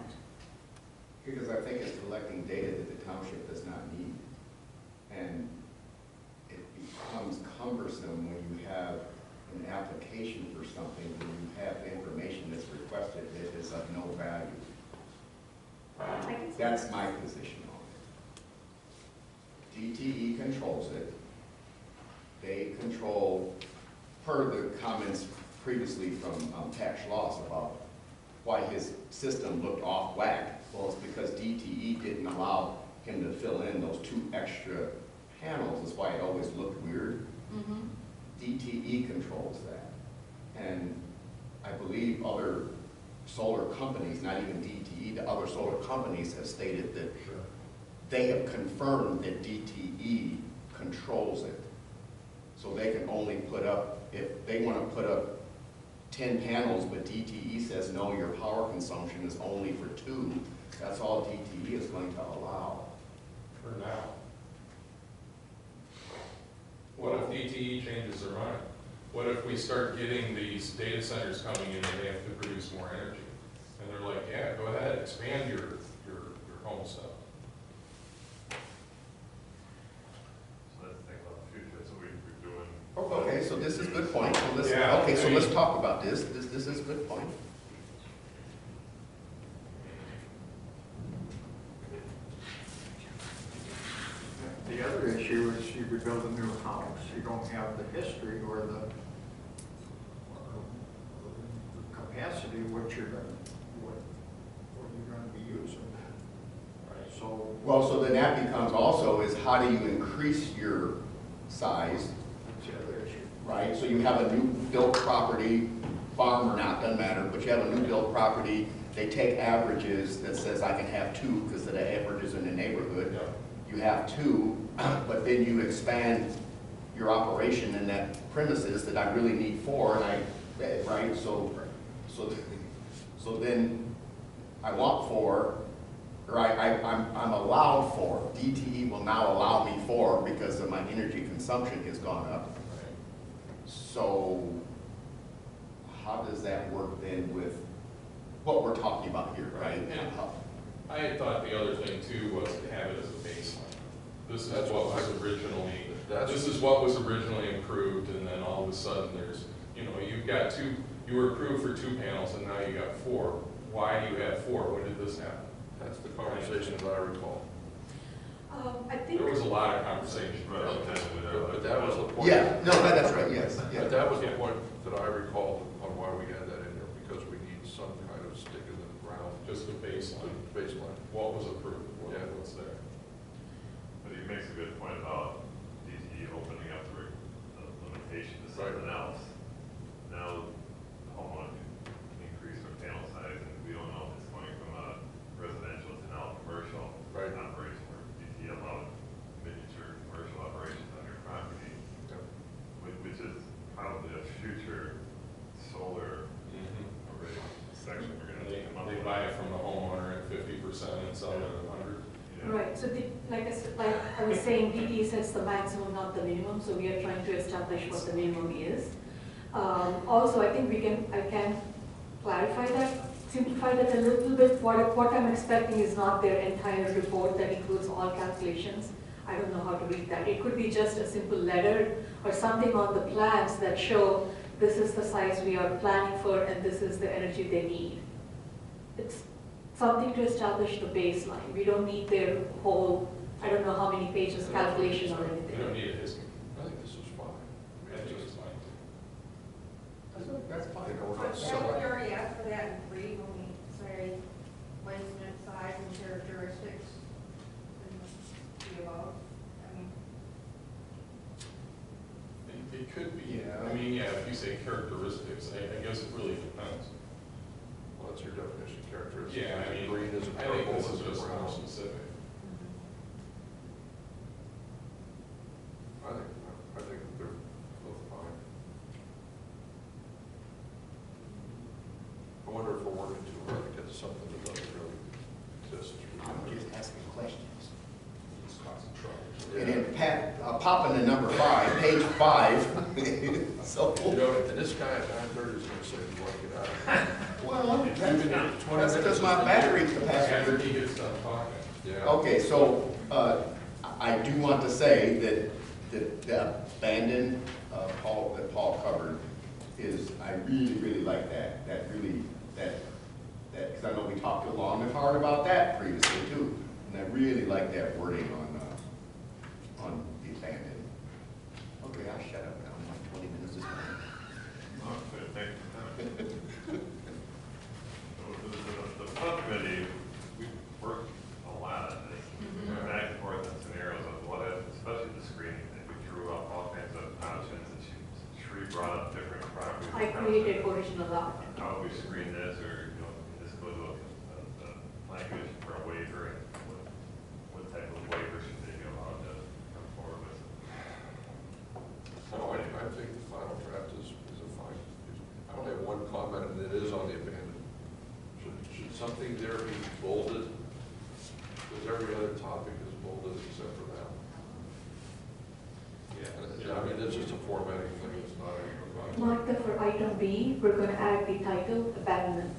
Because I think it's collecting data that the township does not need. And it becomes cumbersome when you have an application for something, when you have information that's requested that is of no value. That's my position on it. DTE controls it. They control, per the comments previously from Pat Schloss about why his system looked off whack. Well, it's because DTE didn't allow him to fill in those 2 extra panels. That's why it always looked weird. Mm-hmm. DTE controls that. And I believe other solar companies, not even DTE, the other solar companies have stated that they have confirmed that DTE controls it. So they can only put up, if they want to put up 10 panels, but DTE says, no, your power consumption is only for 2, that's all DTE is going to allow. For now. What if DTE changes their mind? What if we start getting these data centers coming in and they have to produce more energy? And they're like, yeah, go ahead, expand your home stuff. So let's think about the future, that's what we're doing. Okay, so this is a good point. So let's, Yeah, okay, so I mean- let's talk about this. This is a good point. The other issue is you build a new house, you don't have the history or the capacity, what you're gonna be using. So, Well, so then that becomes also is how do you increase your size, that's the other issue. right? So you have a new built property, farm or not, doesn't matter, but you have a new built property, they take averages that says I can have 2 because of the averages in the neighborhood. You have 2, but then you expand your operation in that premises that I really need 4, and right? So then I want 4, or I'm allowed 4. DTE will now allow me 4 because of my energy consumption has gone up. So how does that work then with what we're talking about here, right? And I had thought the other thing too was to have it as a baseline. this is That's what what was originally, That's, this is what was originally approved, and then all of a sudden there's, you know, you've got two, you were approved for 2 panels, and now you got 4. Why do you have 4? When did this happen? that's the conversation that I recall. I think, There was a lot of conversation. But that was the point. Yeah, no, that's right, yes, yeah. But that was the point that I recalled on why we had that in there, because we need some kind of stick in the ground, Just the the baseline, baseline. what was approved, Yeah. what's there. But he makes a good point about DTE opening up the limitation to something else. Now, the homeowner can increase their panel size, and we don't know if it's going from a residential to now commercial Right. operation, where DTE allowed miniature commercial operations on your property, Yeah. which is probably a future solar array section we're And gonna come up they with. buy it from the homeowner at 50% and sell it at 100. Yeah. right, so like I was saying, DTE sets the maximum, not the minimum, so we are trying to establish what the minimum is. Also, I think I can clarify that, simplify that a little bit. What I'm expecting is not their entire report that includes all calculations. I don't know how to read that. It could be just a simple letter or something on the plans that show this is the size we are planning for and this is the energy they need. It's something to establish the baseline. We don't need their whole, I don't know how many pages calculation or You don't anything. need a history. I think this is fine. I think it's fine. That's fine. You know, we're not But selling. we already asked for that in 3 when we say placement, size, and characteristics. And the above. I mean, It could be, yeah. I mean, yeah, if you say characteristics, I guess it really depends. Well, that's your definition, characteristic. Yeah, I mean, Green is a I think purple, this is is a just more brown. specific. I think they're both fine. I wonder if we're working too hard to get to something that doesn't really exist. I'm just asking questions. It's causing trouble. And then Pat, popping to number 5, page 5. So, You know, and this guy at 9:30 is gonna say, you want to get out of here. well, You've been here 20 that's because minutes. my battery After capacity. he gets done talking. Yeah. Okay, so, I do want to say that the abandoned, that Paul covered is, I really, really like that. That, because I know we talked long and hard about that previously too. And I really like that wording on the abandoned. Okay, I'll shut up now, my 20 minutes is done. Okay, thank you. The subcommittee, we worked a lot on this, back and forth on scenarios of what if, especially the screening thing. We drew up all kinds of options, and she brought up different properties. I created original art. How would we screen this, or, you know, can this go to a plan commission for a waiver, and what type of waiver should they be allowed to come forward with? So I think the final draft is a fine. I only have one comment, and it is on the abandoned. Should something there be bolded? Because every other topic is bolded except for that. Yeah. I mean, it's just a formatting thing, it's not a. Martha, for item B, we're going to add the title abandonment.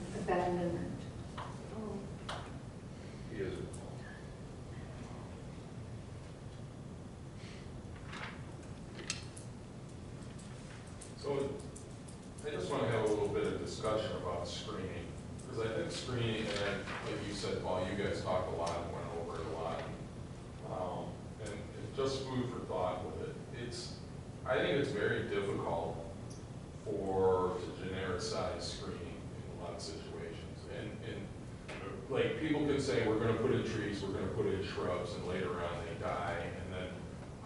He is. So I just want to have a little bit of discussion about screening, because I think screening, and like you said, Paul, you guys talked a lot and went over it a lot. And just food for thought with it. I think it's very difficult to genericize screening in a lot of situations. And like, people could say, we're gonna put in trees, we're gonna put in shrubs, and later on they die, and then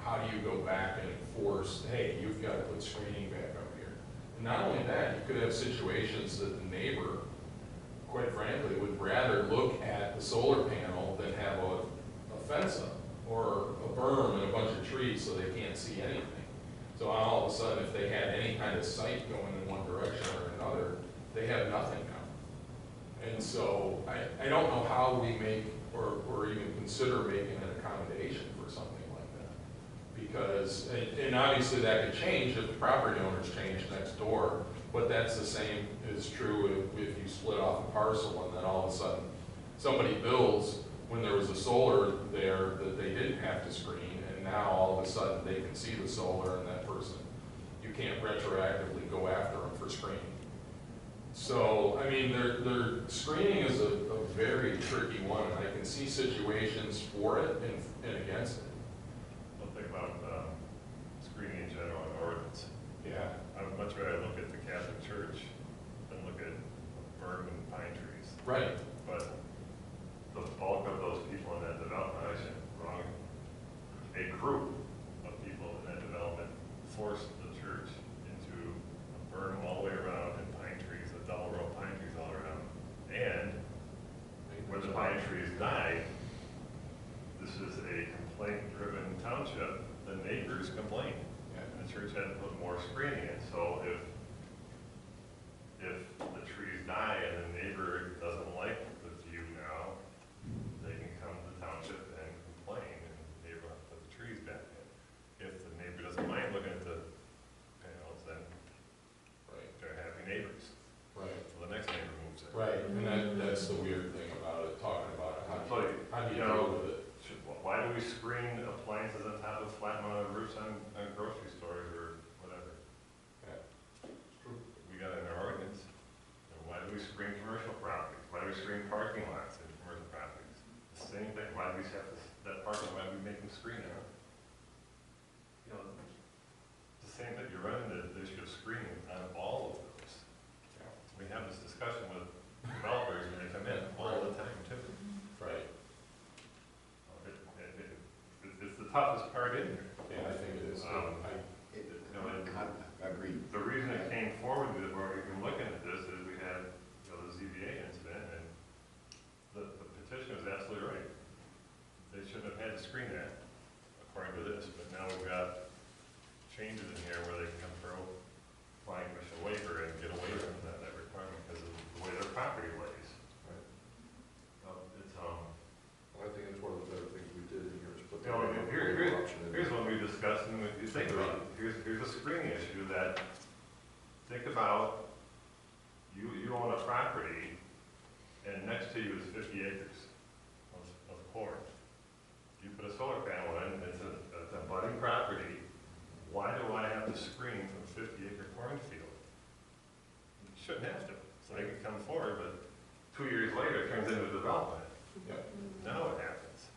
how do you go back and enforce, hey, you've got to put screening back up here? And not only that, you could have situations that the neighbor, quite frankly, would rather look at the solar panel than have a fence up, or a berm and a bunch of trees so they can't see anything. So all of a sudden, if they had any kind of sight going in one direction or another, they have nothing now. And so I don't know how we make, or even consider making an accommodation for something like that. Because, and obviously that could change if the property owners change next door, but that's the same is true if you split off a parcel and then all of a sudden somebody builds when there was a solar there that they didn't have to screen, now all of a sudden they can see the solar and that person, you can't retroactively go after them for screening. So, I mean, screening is a very tricky one, and I can see situations for it and against it. One thing about screening in general and ordinance, Yeah. I would much rather look at the Catholic Church than look at burn and pine trees. Right. But the bulk of those people in that development, I should wrong, a group of people in that development forced the church into a burn all the way around and pine trees, a double row of pine trees all around. And when the pine trees die, this is a complaint-driven township, the neighbors complained. Yeah. And the church had to put more screening in. So if the trees die and the neighbor doesn't like the view now, they can come to the township and complain, and the neighbor will have to put the trees back in. If the neighbor doesn't mind looking at the panels, then Right. they're happy neighbors. Right. So the next neighbor moves in. Right, and that's the weird thing about it, talking about it, how do you deal with it? Why do we screen appliances on top of flat mounted roofs on grocery stores or whatever? Yeah. We got it in our ordinance. And why do we screen commercial properties? Why do we screen parking lots in commercial properties? The same thing, why do we have that parking, why do we make them screen it? You know, the same thing, you're running the issue of screening on all of those. Yeah. We have this discussion with developers when they come in all the time too. Right. It's the toughest part in here. Yeah, I think it is. Agreed. The reason it came forward with where we've been looking at this is we had, the ZBA incident, and the petition was absolutely right. They shouldn't have had to screen that, according to this, but now we've got changes in here where they can come through applying commission waiver and get away from that requirement because of the way their property lays. Right. It's, I think it's one of the better things we did in here is put the You know, waiver option in. here's what we discussed, and you think about it, here's a screening issue that, think about, you own a property, and next to you is 50 acres of corn. You put a solar panel in, it's a budding property, why do I have to screen from 50-acre cornfield? You shouldn't have to, so they can come forward, but 2 years later, it turns into a development. Yep. Now what happens?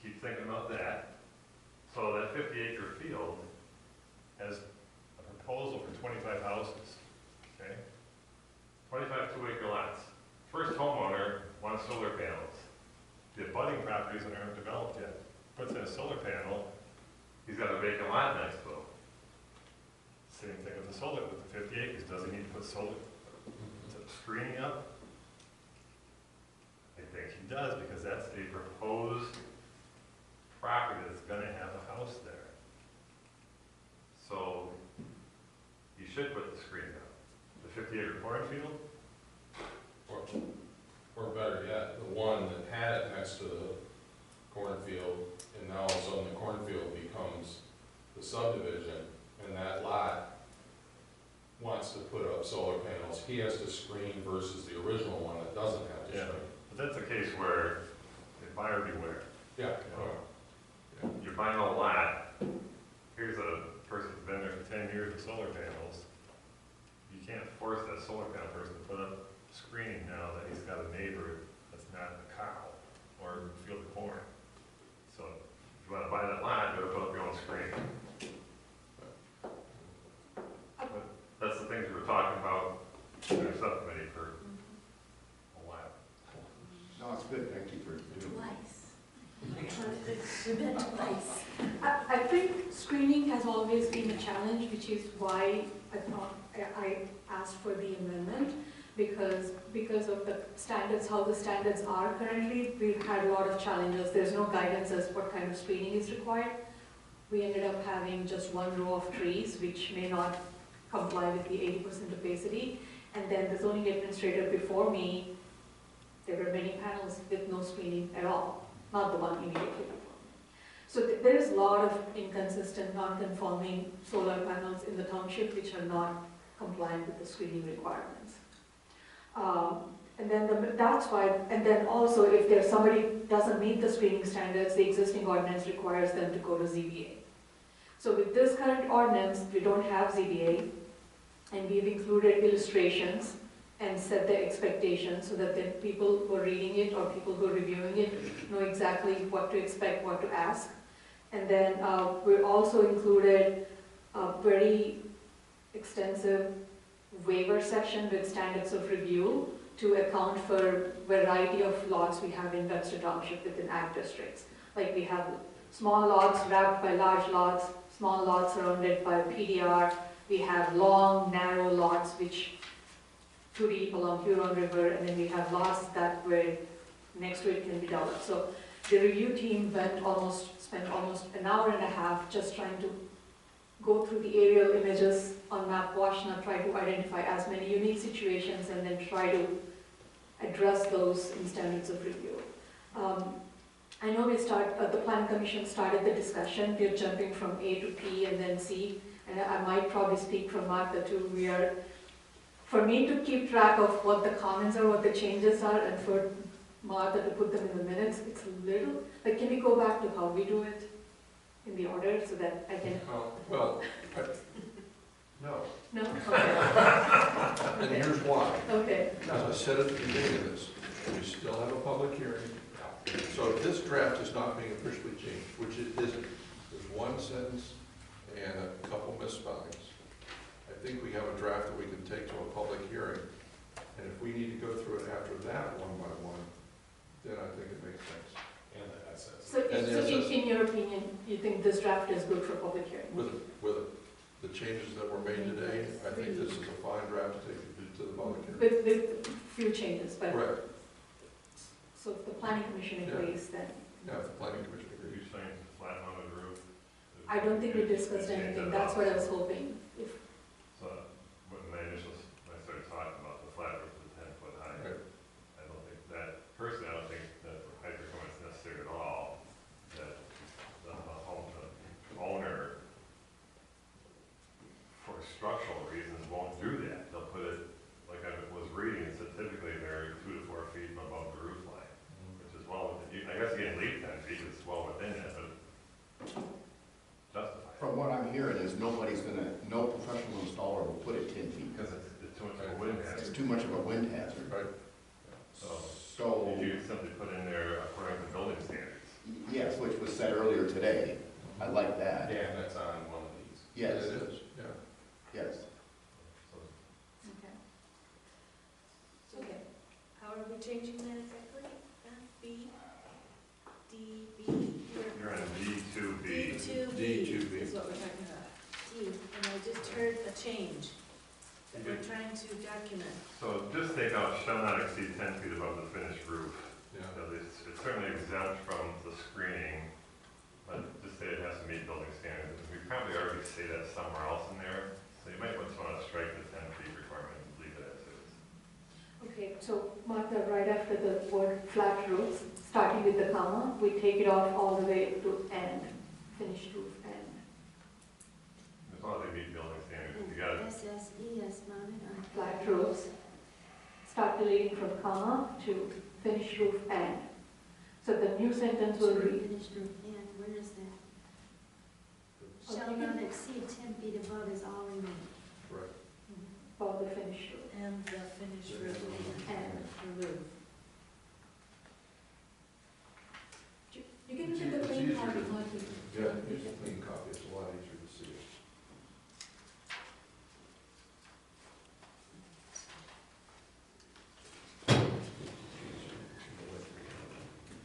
Keep thinking about that. So that 50-acre field has a proposal for 25 houses, okay? 25 2-acre lots. First homeowner wants solar panels. The abutting properties that aren't developed yet. Puts in a solar panel, he's got a vacant lot next to him. Same thing with the solar, with the 50 acres. Does he need to put solar screening up? I think he does, because that's a proposed property that's gonna have a house there. So, you should put the screen up. The 50-acre cornfield, Or better yet, the one that had it next to the cornfield, and now all of a sudden the cornfield becomes the subdivision, and that lot wants to put up solar panels, he has to screen versus the original one that doesn't have to Yeah. screen. but that's a case where, buyer beware. Yeah. You're buying a lot, here's a person who's been there for 10 years with solar panels. You can't force that solar panel person to put up screening now that he's got a neighbor that's not a cow or a field of corn. So if you want to buy that lot, you gotta put up your own screen. But that's the things we were talking about in our subcommittee for a while. No, it's good, thank you for doing that. Twice. We've been twice. I think screening has always been a challenge, which is why I asked for the amendment, because of the standards, how the standards are currently, we've had a lot of challenges. There's no guidance as what kind of screening is required. We ended up having just one row of trees, which may not comply with the 80% opacity. And then the zoning administrator before me, there were many panels with no screening at all, not the one immediately before me. So there is a lot of inconsistent, non-conforming solar panels in the township which are not compliant with the screening requirements. And then that's why, and then also if there's somebody doesn't meet the screening standards, the existing ordinance requires them to go to ZBA. So with this current ordinance, we don't have ZBA, and we've included illustrations and set the expectations so that then people who are reading it or people who are reviewing it know exactly what to expect, what to ask. And then we also included a very extensive waiver section with standards of review to account for variety of lots we have in Webster Township within ag districts. Like we have small lots wrapped by large lots, small lots surrounded by PDR. We have long, narrow lots which to deep along Huron River, and then we have lots that were next to it can be developed. So the review team spent almost an hour and a half just trying to go through the aerial images on MapWashNet, try to identify as many unique situations, and then try to address those in standards of review. I know the Planning Commission started the discussion. We're jumping from A to P and then C, and I might probably speak for Martha too. For me to keep track of what the comments are, what the changes are, and for Martha to put them in the minutes, it's a little, like, can we go back to how we do it in the order so that I can? Well, no. No? Okay. And here's why. Okay. As I said at the beginning of this, we still have a public hearing. So this draft is not being officially changed, which it isn't. There's one sentence and a couple misspellings. I think we have a draft that we can take to a public hearing. And if we need to go through it after that one by one, then I think it makes sense. And the assets. So in your opinion, you think this draft is good for public hearing? With the changes that were made today, I think this is a fine draft to take to the public hearing. With few changes, but, Correct. so if the planning commission agrees, then, Yeah, if the planning commission Are agrees. you saying flat on the roof? I don't think we discussed anything, that's what I was hoping. If, So, when I started talking about the flat roof is 10 foot high, Right. I don't think that, personally, I don't think that for height performance necessary at all, that the owner, for structural reasons, won't do that. They'll put it, like I was reading, it said typically they're 2 to 4 feet above the roof line, which is well within, I guess you can leave 10 feet, it's well within that, but justified. From what I'm hearing is no professional installer will put it 10 feet. Because it's too much of a wind It's hazard. too much of a wind hazard. Right. So, You simply put in there according to building standards. yes, which was said earlier today. I like that. Yeah, that's on one of these. Yes, It is, yeah. yes. So okay. Okay, how are we changing that exactly? F, B, D, B? you're on D2B. D2B is what we're talking about. D, and I just heard a change that we're trying to document. So just take out shall not exceed 10 feet above the finished roof. Yeah. Because it's certainly exempt from the screening, but just say it has to meet building standards. We probably already say that somewhere else in there, so you might just want to strike the 10 feet requirement and leave it as is. Okay, so Martha, right after the word flat roofs, starting with the comma, we take it off all the way to end, finished roof end. As long as they meet building standards, you got it. S, Mommy. Flat roofs, start deleting from comma to finished roof end. So the new sentence will read, Finished roof and where is that? Oh, Shall you can- not exceed 10 feet above is all remaining. Correct. about the finished roof. And the finished roof And the roof. you can It's see the it's clean easier copy, to- Martha. Yeah, use a clean copy, it's a lot easier to see it.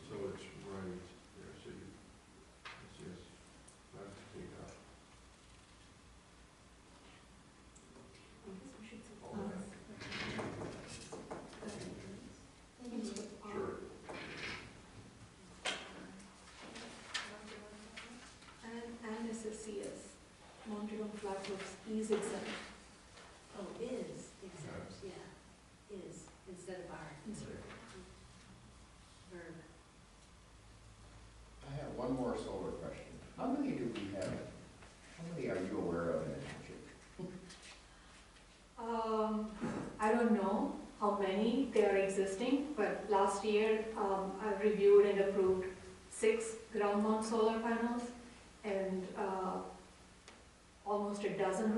So it's right there, so you, it's yes, not to take out all that. Thank you. Sure. And SSCS, Montreal flat roofs is exempt. Oh, is, exempt, yeah, is, instead of are. Verb. I have one more solar question. How many do we have? How many are you aware of in the township? I don't know, how many they are existing, but last year, I reviewed and approved 6 ground mount solar panels and almost a dozen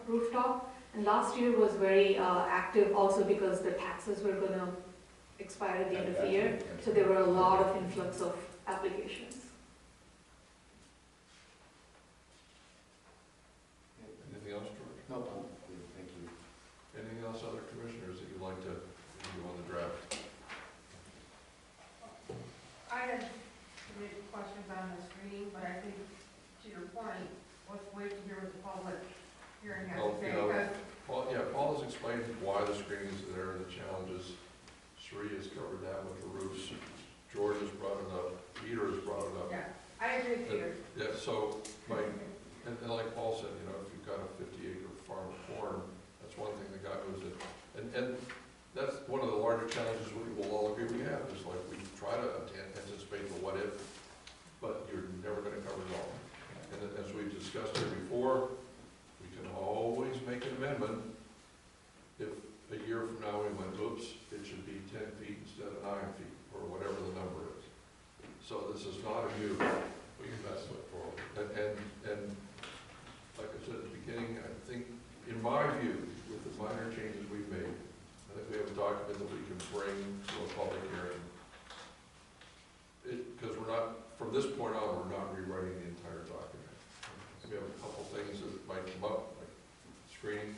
rooftop. And last year was very active also because the taxes were gonna expire at the end of the year. So there were a lot of influx of applications. Anything else, George? No, thank you. Anything else, other commissioners, that you'd like to review on the draft? I had some questions on the screening, but I think to your point, let's wait to hear what the public hearing has to say, because Paul has explained why the screening is there and the challenges. Sri has covered that with the roofs. George has brought it up. Peter has brought it up. yeah, I agree with Peter. Yeah, so, and like Paul said, you know, if you've got a 50-acre farm of corn, that's one thing the guy moves it. And that's one of the larger challenges we will all agree we have, is like we try to anticipate the what if, but you're never gonna cover it all. And as we've discussed here before, we can always make an amendment if a year from now we went, oops, it should be 10 feet instead of 9 feet, or whatever the number is. So this is not a new, We can best foot forward. and like I said at the beginning, I think, in my view, with the minor changes we've made, I think we have a document that we can bring to a public hearing. Because we're not, from this point on, we're not rewriting the entire document. We have a couple things that might come up, like screening,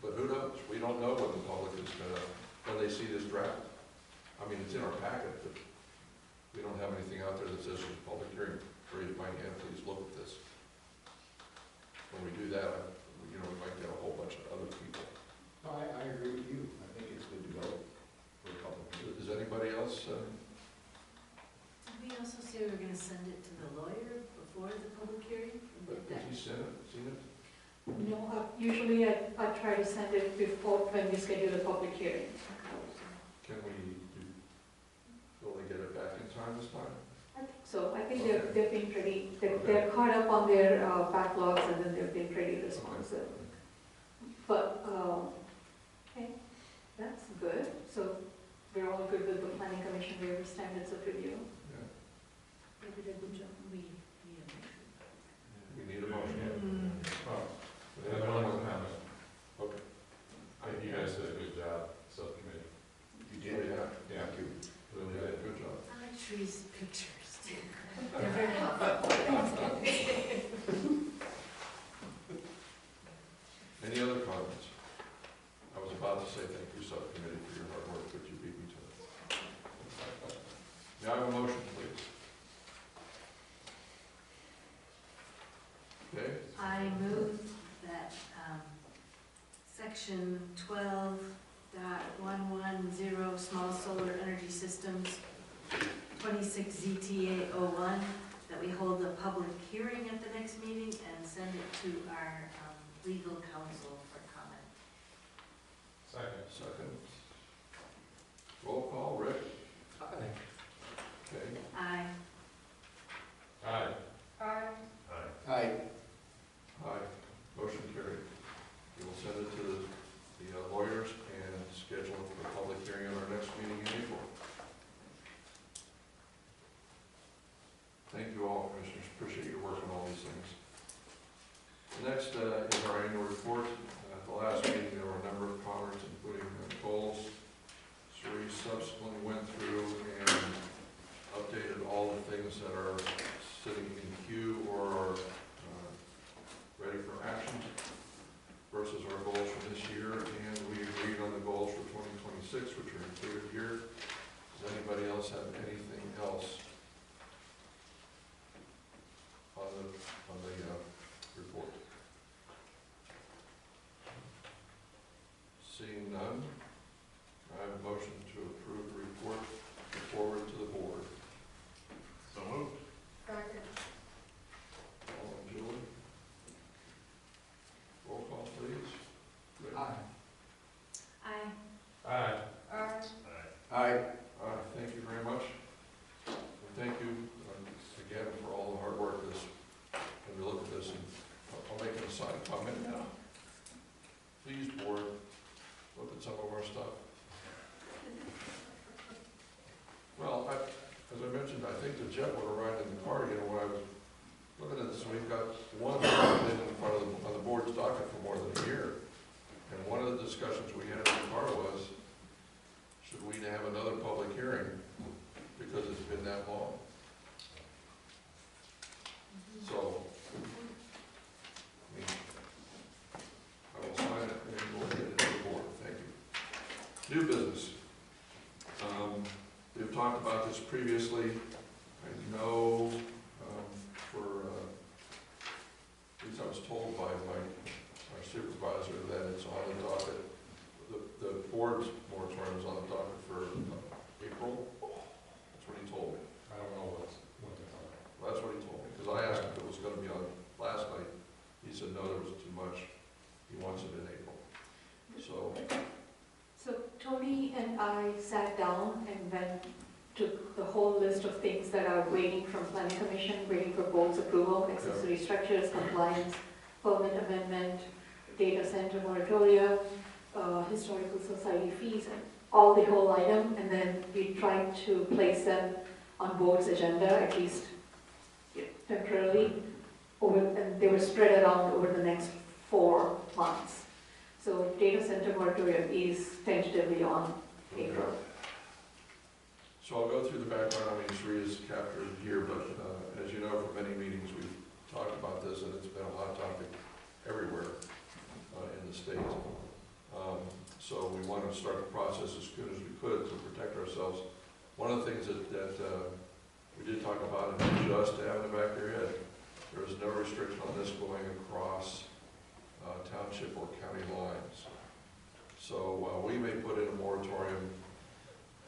but who knows? We don't know when the public is gonna, when they see this draft. I mean, it's in our packet, but we don't have anything out there that says there's a public hearing. Raise my hand, please look at this. When we do that, you know, we might get a whole bunch of other people. No, I agree with you. I think it's good to go for a couple of years. Does anybody else? Did we also say we were gonna send it to the lawyer before the public hearing? Have you seen it? No, usually I try to send it before, when we schedule a public hearing. Can we only get it back in time this time? So I think they've been pretty, they're caught up on their backlogs, and then they've been pretty responsive. But, okay, that's good. So we're all good with the planning commission waiver standards of review. Yeah. We did a good job. We need a motion. Oh, I have one more comment. Okay. I think you guys did a good job, subcommittee. You did? Yeah. Yeah. Thank you. Really did, good job. I like Shree's pictures too. They're very helpful. Any other comments? I was about to say thank you, subcommittee, for your hard work, but you beat me to it. May I have a motion, please? Okay, I move that section 12.110 small solar energy systems, 26 ZTA 01, that we hold a public hearing at the next meeting and send it to our legal counsel for comment. Second. roll call, Rick? Aye. Okay, Aye. Aye. Aye. Aye. aye, motion carried. We will send it to the lawyers and schedule it for a public hearing on our next meeting in April. Thank you all, commissioners, appreciate your work on all these things. Next is our annual report. At the last meeting, there were a number of comments, including goals. Sri subsequently went through and updated all the things that are sitting in queue or are ready for action versus our goals for this year, and we agreed on the goals for 2026, which are included here. Does anybody else have anything else on the report? Seeing none, I have a motion to approve the report forward to the board. So moved. Second. Paul and Julie? Roll call, please. Rick? Aye. Aye. Aye. Aye. Aye. Aye. Thank you very much. We think that Jeff would have ridden in the car, you know, when I was looking at this, we've got one that's been in front of on the board's docket for more than a year. And one of the discussions we had in the car was, should we have another public hearing because it's been that long? So, I mean, I will sign it and we'll get it to the board. Thank you. New business. We've talked about this previously. I know at least I was told by our supervisor that it's on the docket. The board's moratorium is on the docket for April. That's what he told me. I don't know when to tell. Well, that's what he told me, because I asked if it was gonna be on last night. He said, no, there was too much. He wants it in April. So Tony and I sat down and took the whole list of things that are waiting from planning commission, waiting for board's approval, accessory structures, compliance, permit amendment, data center moratorium, historical society fees, and all the whole item, and then we tried to place them on board's agenda, at least temporarily, and they were spread around over the next 4 months. So data center moratorium is tentatively on April. So I'll go through the background. I mean, Sri is captured here, but as you know from many meetings, we've talked about this, and it's been a hot topic everywhere in the state. So we want to start the process as soon as we could to protect ourselves. One of the things that we did talk about, and just to have in the back of your head, there is no restriction on this going across township or county lines. So while we may put in a moratorium,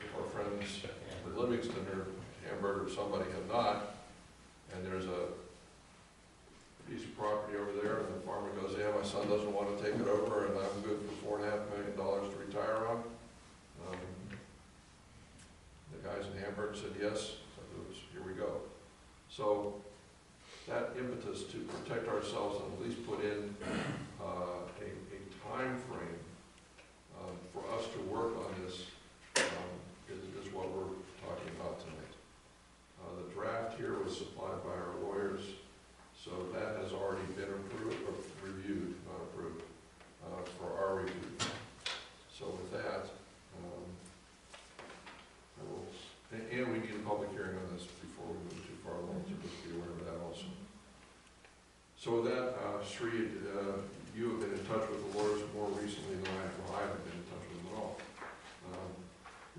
if our friends in Livingston or Hamburg or somebody have not, and there's a piece of property over there, and the farmer goes, yeah, my son doesn't want to take it over, and I'm good for $4.5 million to retire on. The guys in Hamburg said yes, so here we go. So that impetus to protect ourselves and at least put in a time frame for us to work on this is what we're talking about tonight. The draft here was supplied by our lawyers, so that has already been approved, or reviewed, not approved, for our review. So with that, and we need a public hearing on this before we move too far along, so just be aware of that also. So with that, Sri, you have been in touch with the lawyers more recently than I have. Well, I haven't been in touch with them at all.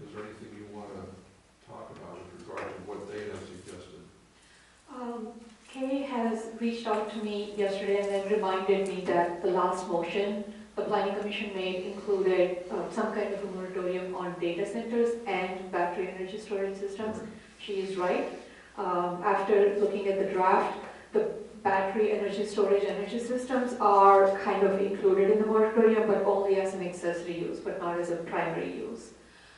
Is there anything you want to talk about with regard to what they have suggested? Kay has reached out to me yesterday and then reminded me that the last motion the planning commission made included some kind of a moratorium on data centers and battery energy storage systems. She is right. After looking at the draft, the battery energy storage energy systems are kind of included in the moratorium, but only as an accessory use, but not as a primary use.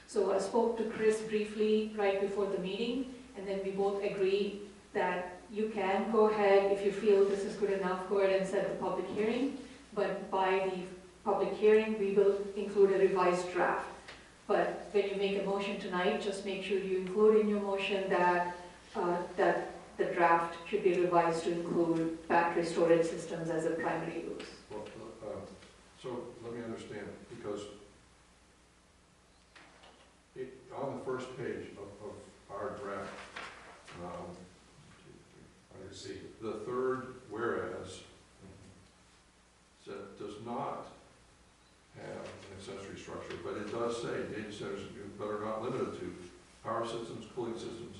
So I spoke to Chris briefly right before the meeting, and then we both agreed that you can go ahead, if you feel this is good enough, go ahead and set the public hearing, but by the public hearing, we will include a revised draft. But when you make a motion tonight, just make sure you include in your motion that the draft should be revised to include battery storage systems as a primary use. Well, so let me understand, because on the first page of our draft, Under C. the third whereas does not have an accessory structure, but it does say data centers but are not limited to power systems, cooling systems,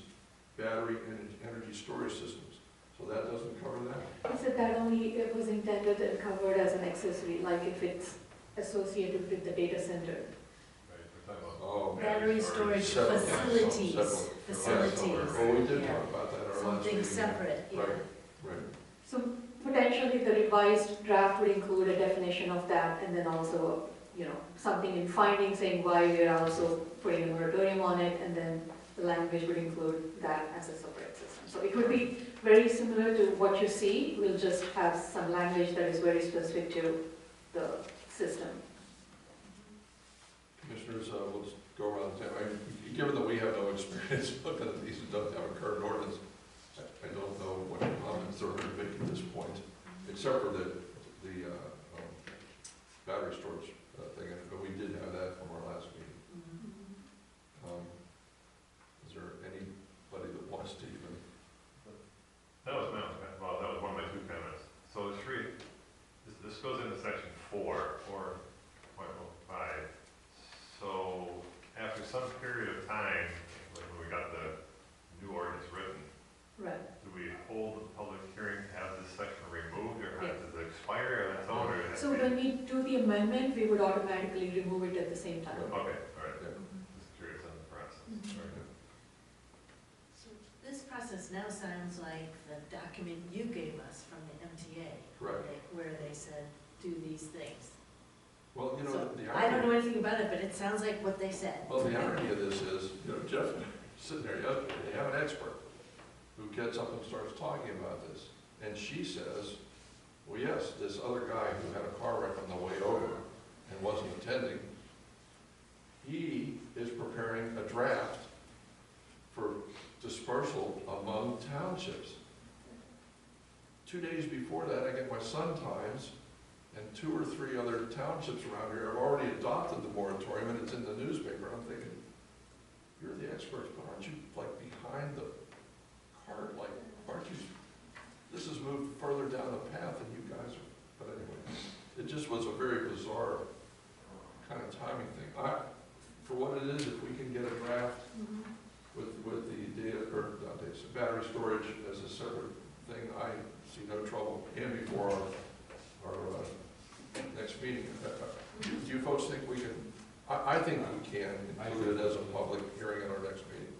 battery and energy storage systems. So that doesn't cover that? He said that only it was intended and covered as an accessory, like if it's associated with the data center. Right, we're talking about Oh, Battery storage Separate. facilities, Separate. facilities. Oh, we did Yeah. talk about that at our last Something meeting. separate, yeah. Right, right. So potentially the revised draft would include a definition of that, and then also, something in finding saying why we are also putting a moratorium on it, and then the language would include that as a separate system. So it would be very similar to what you see, we'll just have some language that is very specific to the system. Commissioners, we'll just go around the table. Given that we have no experience looking at these and don't have a current ordinance, except for the battery storage thing, but we did have that from our last meeting. Is there anybody that wants to even? That was one of my 2 comments. So the tree, this goes into section 4.05. So after some period of time, like when we got the new ordinance written, Right. do we hold the public hearing to have this section removed, or does it expire on its own, or? So when we do the amendment, we would automatically remove it at the same time. Okay, all right, Yeah. just curious on the process. Mhm. Very good. So this process now sounds like the document you gave us from the MTA. Correct. Where they said, do these things. Well, you know, So, the I don't know irony, anything about it, but it sounds like what they said. well, the irony of this is, you know, Jeff, sitting there yesterday, they have an expert who gets up and starts talking about this. And she says, well, yes, this other guy who had a car wreck on the way over and wasn't attending, he is preparing a draft for dispersal among townships. 2 days before that, I get my Sun Times, and 2 or 3 other townships around here have already adopted the moratorium, and it's in the newspaper. I'm thinking, you're the experts, but aren't you like behind the cart? Like, aren't you, this has moved further down the path than you guys are. But anyway, it just was a very bizarre kind of timing thing. For what it is, if we can get a draft with the data, or not data, battery storage as a separate thing, I see no trouble in before our next meeting. Do you folks think we can, I think we can include it as a public hearing at our next meeting.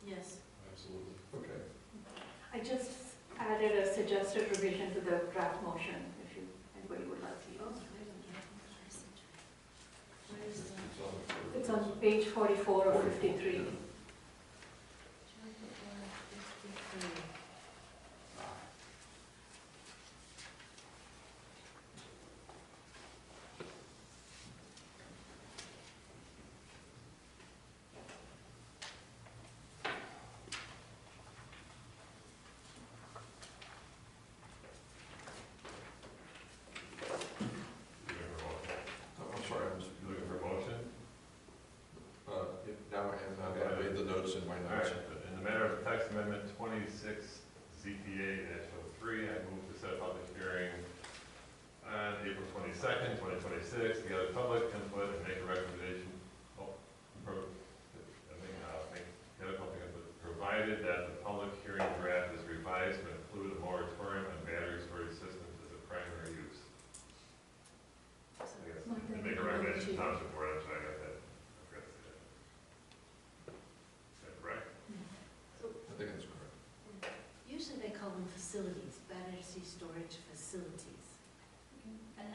Yes. Absolutely. Okay. I just added a suggested revision to the draft motion, if anybody would like to Oh, use. where is the? It's on page 44 of 53. I'm sorry, I'm just, You looking for a motion? now I made the notes in my All notes. right, in the matter of text amendment 26 ZPA-03, I move to set a public hearing on April 22nd, 2026, to gather public input and make a recommendation. Gather public input, provided that the public hearing draft is revised to include a moratorium on battery storage systems as a primary use. I guess, to make a recommendation to township board, I'm sorry, I got that. I forgot to say that. Is that correct? I think that's correct. Usually they call them facilities, battery storage facilities.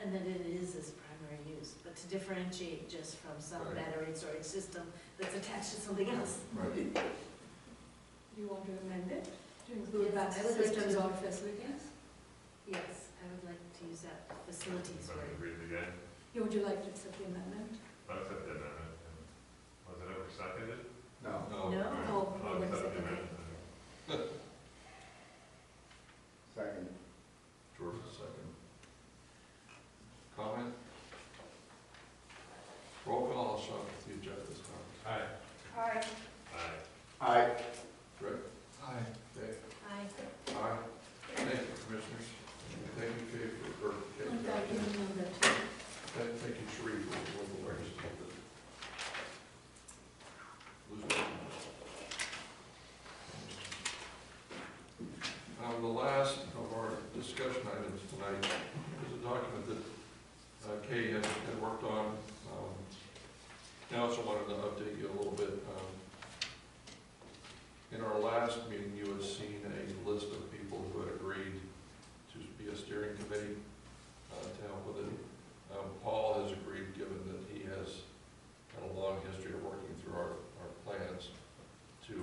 And then it is as primary use, but to differentiate just from some Right. battery storage system that's attached to something else. Right. Do you want to amend it to include Yes, I battery would like systems to. or facilities? Yes, I would like to use that facilities So I'm word. going to read it again. Yeah, would you like to accept the amendment? I'll accept the amendment. Was it ever seconded? No. No? All right. Oh, I'll wait a accept the second. amendment. Second. George, a second. Comment? Roll call, I'll start with you, Jeff, this time. Aye. Aye. Aye. Aye. Rick? Aye. Dave? Aye. Aye. Thank you, commissioners. Thank you, Kay, for, Kay. Thank you. Thank you, Sheree, for the awareness of this. The last of our discussion items tonight is a document that Kay had worked on. I also wanted to update you a little bit. In our last meeting, you had seen a list of people who had agreed to be a steering committee to help with it. Paul has agreed, given that he has had a long history of working through our plans, to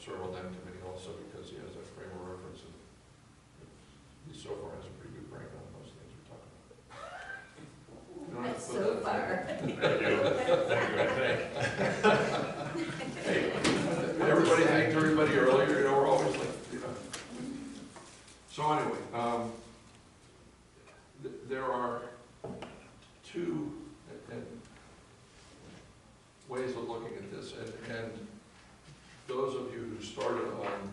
serve on that committee also because he has that frame of reference and he so far has a pretty good brain on most things we're talking about. You don't have to put So that- far. Thank you. Thank you, I think. Hey, everybody thanked everybody earlier, you know, we're always like, you know. So anyway, is, and those of you who started on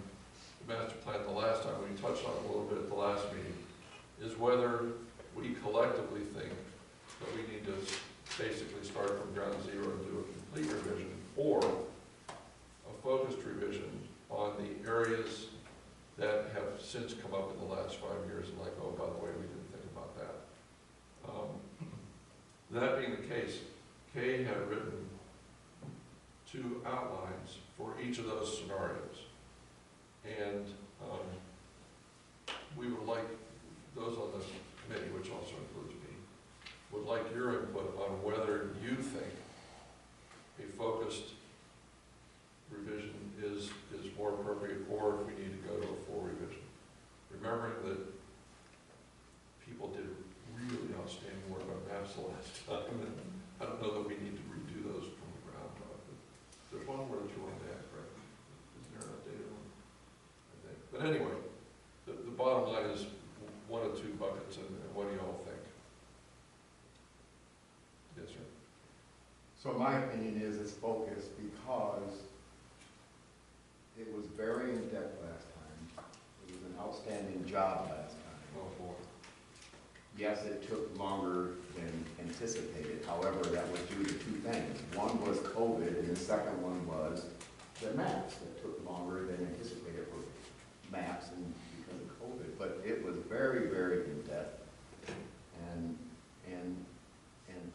the master plan the last time, we touched on it a little bit at the last meeting, is whether we collectively think that we need to basically start from ground zero and do a complete revision, or a focused revision on the areas that have since come up in the last 5 years, and like, oh, by the way, we didn't think about that. That being the case, Kay had written 2 outlines for each of those scenarios. And we would like, those on the committee, which also includes me, would like your input on whether you think a focused revision is more appropriate, or if we need to go to a full revision. Remembering that people did really outstanding work on maps the last time, and I don't know that we need to redo those from the ground up. But there's one more that you wanted to add, correct? Isn't there an updated one? I think. But anyway, the bottom line is 1 of 2 buckets, and what do you all think? Yes, sir. So my opinion is it's focused because it was very in-depth last time. It was an outstanding job last time. Oh, boy. Yes, it took longer than anticipated. However, that was due to 2 things. One was COVID, and the second one was the maps that took longer than anticipated for maps and because of COVID. But it was very, very in-depth. And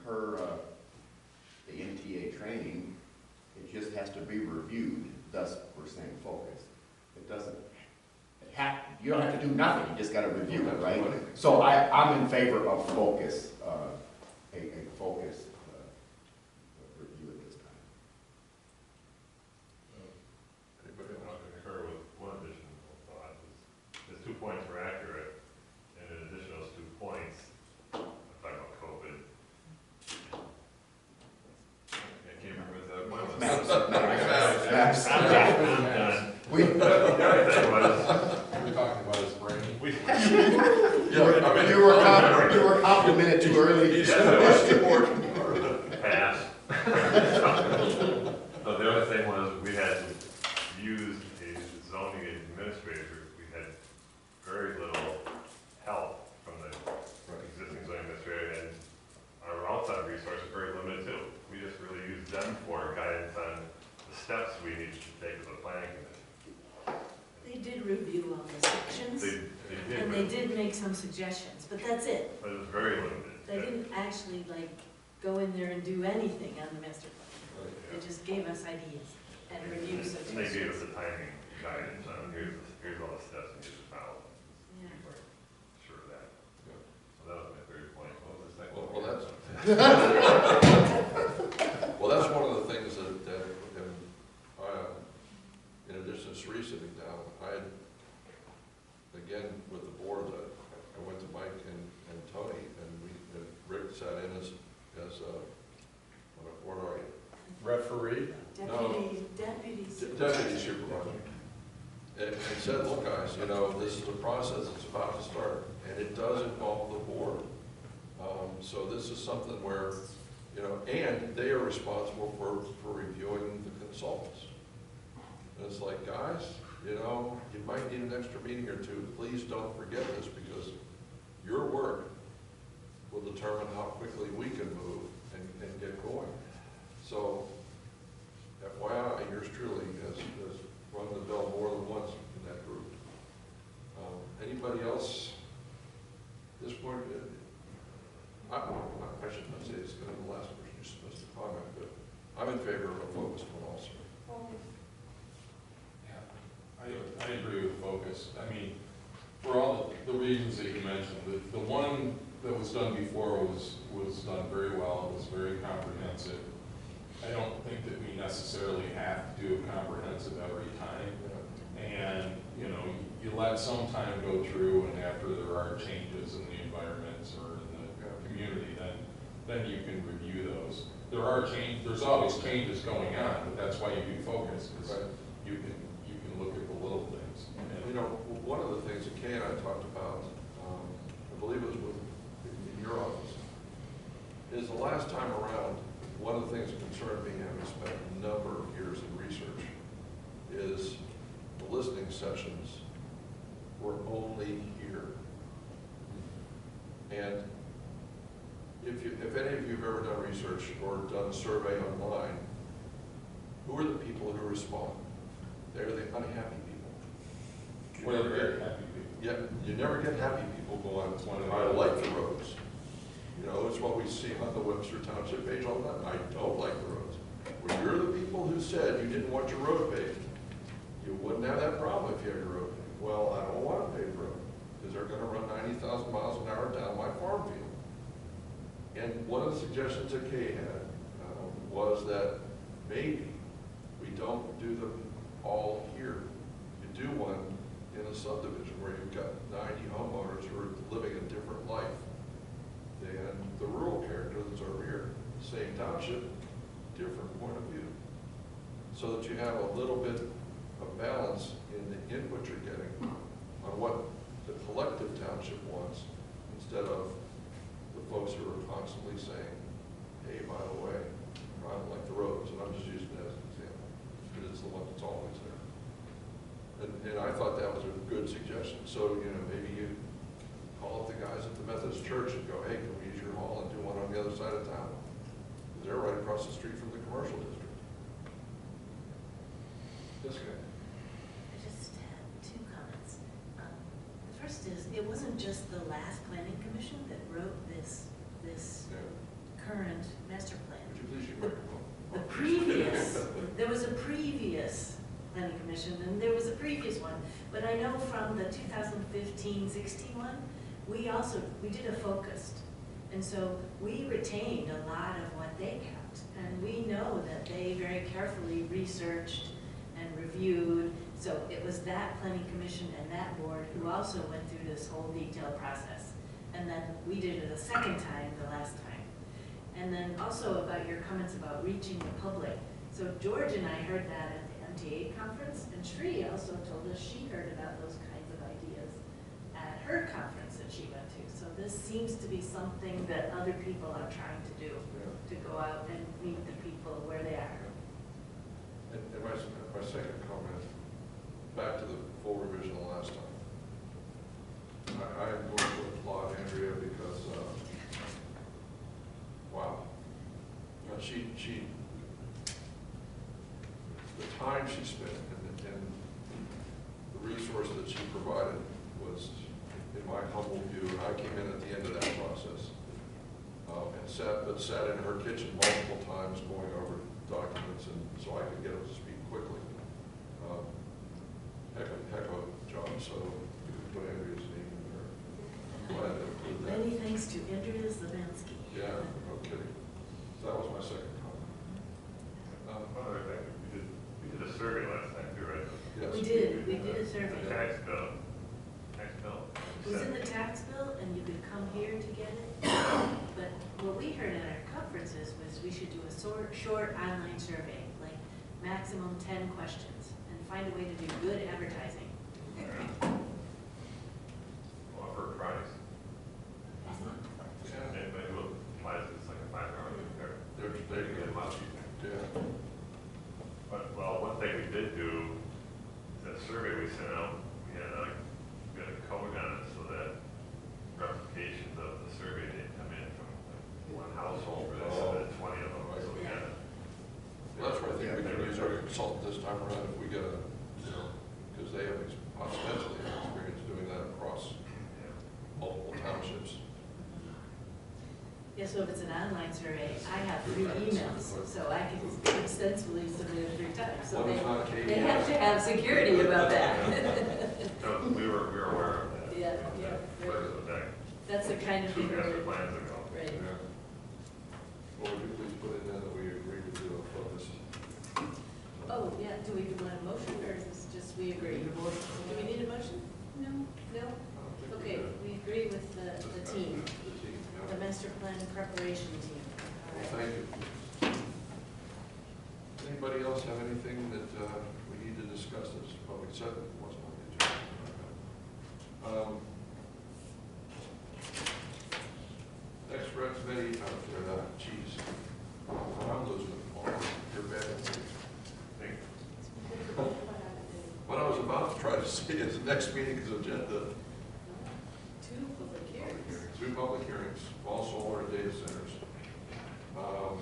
per the MTA training, it just has to be reviewed. Thus, we're saying focus. It doesn't you don't have to do nothing, you just gotta review it, right? So I'm in favor of focus, a focus review at this time. Anybody I'm else? not concur with one additional thought. His 2 points were accurate, and in addition to those 2 points, I'm talking about COVID. I can't remember what the point was. Maps. Done. The other thing was, We're talking about his brain. You were complimented too early. Pass. So the other thing was, we had used a zoning administrator. We had very little help from the existing zoning administrator, and our outside resources are very limited too. We just really used them for guidance on the steps we needed to take as a planning commission. They did review all the sections, They did, and they did make some suggestions, but that's it. but it was very limited. They didn't actually go in there and do anything on the master plan. They just gave us ideas and reviewed And they gave us suggestions. the timing guidance on here's all the steps you need to follow. Yeah. We weren't sure of that. So that was my 3rd point. What was the second? Well, point? Well, that's one of the things that in addition to Sri sitting down, I had, again, with the board, I went to Mike and Tony, and Rick sat in as what are you? Referee? Deputy Deputy supervisor. And said, look guys, this is a process that's about to start, and it does involve the board. So this is something where, and they are responsible for reviewing the consultants. And it's like, guys, you might need an extra meeting or 2. Please don't forget this, because your work will determine how quickly we can move and get going. So, FYI, yours truly has rung the bell more than once in that group. Anybody else at this point? I should not say it's going to be the last person who's supposed to comment, but I'm in favor of a focused one also. I agree with focus. I mean, for all the reasons that you mentioned, the one that was done before was done very well. It was very comprehensive. I don't think that we necessarily have to do a comprehensive every time. And, you let some time go through, and after there are changes in the environments or in the community, then you can review those. There's always changes going on, but that's why you do focus, because you can look at the little things. And, one of the things that Kay and I talked about, I believe it was in your office, is the last time around, one of the things that concerned me, having spent a number of listening sessions were only here. And if any of you have ever done research or done a survey online, who are the people who respond? They're the unhappy people. Well, very happy people. Yeah, you never get happy people going, I like the roads. You know, it's what we see on the Webster Township page all the time. I don't like the roads. Well, you're the people who said you didn't want your road paved. You wouldn't have that problem if you had your road paved. Well, I don't want a paved road, because they're gonna run 90,000 miles an hour down my farm field. And one of the suggestions that Kay had was that maybe we don't do them all here. You do one in a subdivision where you've got 90 homeowners who are living a different life than the rural character that's over here. Same township, different point of view. So that you have a little bit of balance in the input you're getting on what the collective township wants, instead of the folks who are constantly saying, hey, by the way, I don't like the roads, and I'm just using that as an example, because it's the one that's always there. And I thought that was a good suggestion. So, you know, maybe you call up the guys at the Methodist Church and go, hey, can we use your hall and do one on the other side of town? Because they're right across the street from the commercial district. This guy. I just had two comments. The first is, it wasn't just the last planning commission that wrote this Yeah. current master plan. Would you please use your microphone? The previous, there was a previous planning commission, and there was a previous one, but I know from the 2015-16 one, we did a focused, and so we retained a lot of what they kept, and we know that they very carefully researched and reviewed, so it was that planning commission and that board who also went through this whole detailed process, and then we did it a second time the last time. And then also about your comments about reaching the public. So George and I heard that at the MTA conference, and Shri also told us she heard about those kinds of ideas at her conference that she went to. So this seems to be something that other people are trying to do, to go out and meet the people where they are. And my second comment, back to the full revision the last time. I am going to applaud Andrea because, wow. The time she spent and the resource that she provided was, in my humble view, and I came in at the end of that process, and sat in her kitchen multiple times going over documents, and so I could get up to speed quickly. Heck of a job, so you can put Andrea's name in there. I'm glad to include that. Many thanks to Andrea Zavansky. Yeah, no kidding. So that was my second comment. One other thing, we did a survey last time too, right? Yes. We did a survey. The tax bill. It was in the tax bill, and you could come here to get it. But what we heard at our conferences was we should do a short online survey, like maximum 10 questions, and find a way to do good advertising. Well, for a price. Yeah. Anybody who applies, it's like a $5 repair. They They get a lot cheaper. Yeah. But, well, one thing we did do, is that survey we sent out, we had a code on it so that replications of the survey didn't come in from one household, where they submitted 20 of them, so we had. Well, that's why I think we can use our consultant this time around if we get a, you know, because they have ostensibly have experience doing that across multiple townships. Yeah, so if it's an online survey, I have 3 emails, so I can extensively submit it 3 times. So One is not Katie. they have to have security about that. No, we were aware of that. Yeah, yeah. But it was back That's the kind of 2 thing. master plans ago. Right. Yeah. Well, would you please put in there that we agree to do a focus? Oh, yeah, do we want a motion, or is this just we agree? Do we need a motion? No. No? I don't think we Okay, do. we agree with the team, The team, yeah. the master plan preparation team. All Well, right. thank you. Anybody else have anything that we need to discuss that's public session? Wasn't on the agenda. Next, rec committee, geez, I'm losing it. You're bad. When I was was about to try to say is the next meeting's agenda. 2 public hearings. 2 public hearings, all solar and data centers. But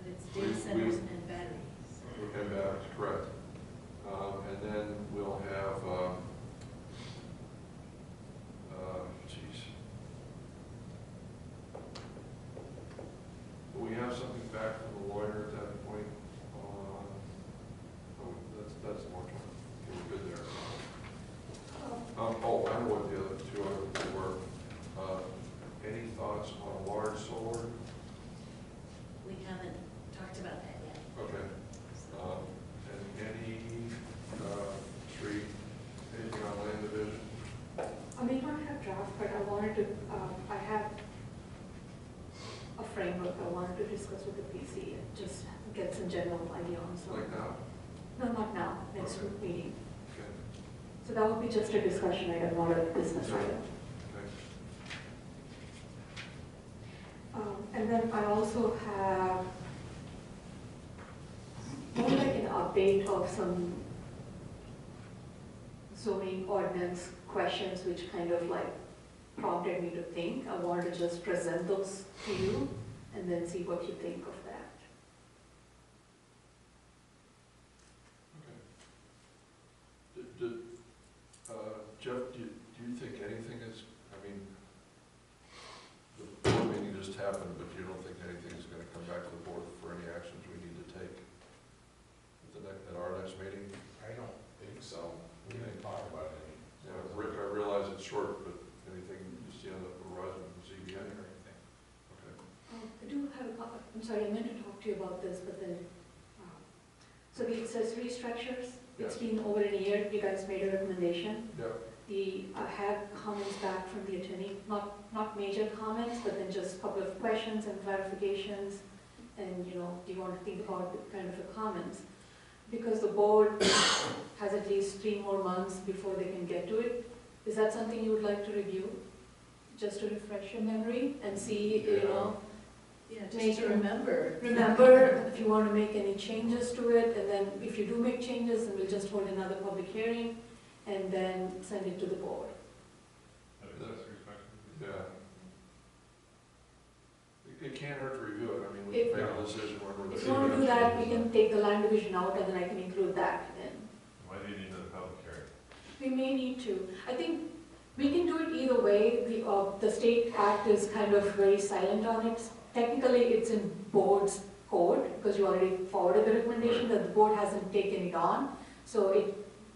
it's We- data we- centers and batteries. And that's correct. And then we'll have, geez. Will we have something back from the lawyer at that point? Oh, that's more time. We're good there. I know what the other 2 items were. Any thoughts on large solar? We haven't talked about that yet. Okay. And any, street, anything on land division? I may not have draft, but I wanted to, I have a framework I wanted to discuss with the PC and just get some general idea on some. Like now? No, not now, next Okay. meeting. Okay. So that would be just a discussion item, not a business Okay. item. Okay. And then I also have more like an update of some zoning ordinance questions which kind of like prompted me to think. I wanted to just present those to you and then see what you think of that. Okay. Jeff, do you think anything is, I mean, the board meeting just happened, but you don't think anything is gonna come back to the board for any actions we need to take at our next meeting? I don't think so. We didn't talk about any. Yeah, Rick, I realize it's short, but anything you see on the horizon from ZBA? Anything. Okay. I do have, I'm sorry, I meant to talk to you about this, but then, so the accessory structures, it's Yes. been over a year, you guys made a recommendation. Yep. I had comments back from the attorney, not major comments, but then just a couple of questions and clarifications. And, do you want to think about the kind of the comments? Because the board has at least 3 more months before they can get to it. Is that something you would like to review? Just to refresh your memory and see, Yeah, just Make to it- remember. remember if you want to make any changes to it, and then if you do make changes, then we'll just hold another public hearing and then send it to the board. Accessory structure? Yeah. It can't hurt to review it, I mean, we If- can make a decision when we're. If you want to do that, we can take the land division out, and then I can include that in. Why do you need another public hearing? We may need to. I think we can do it either way. The state act is kind of very silent on it. Technically, it's in board's code, because you already forwarded the recommendation, that the board hasn't taken it on. So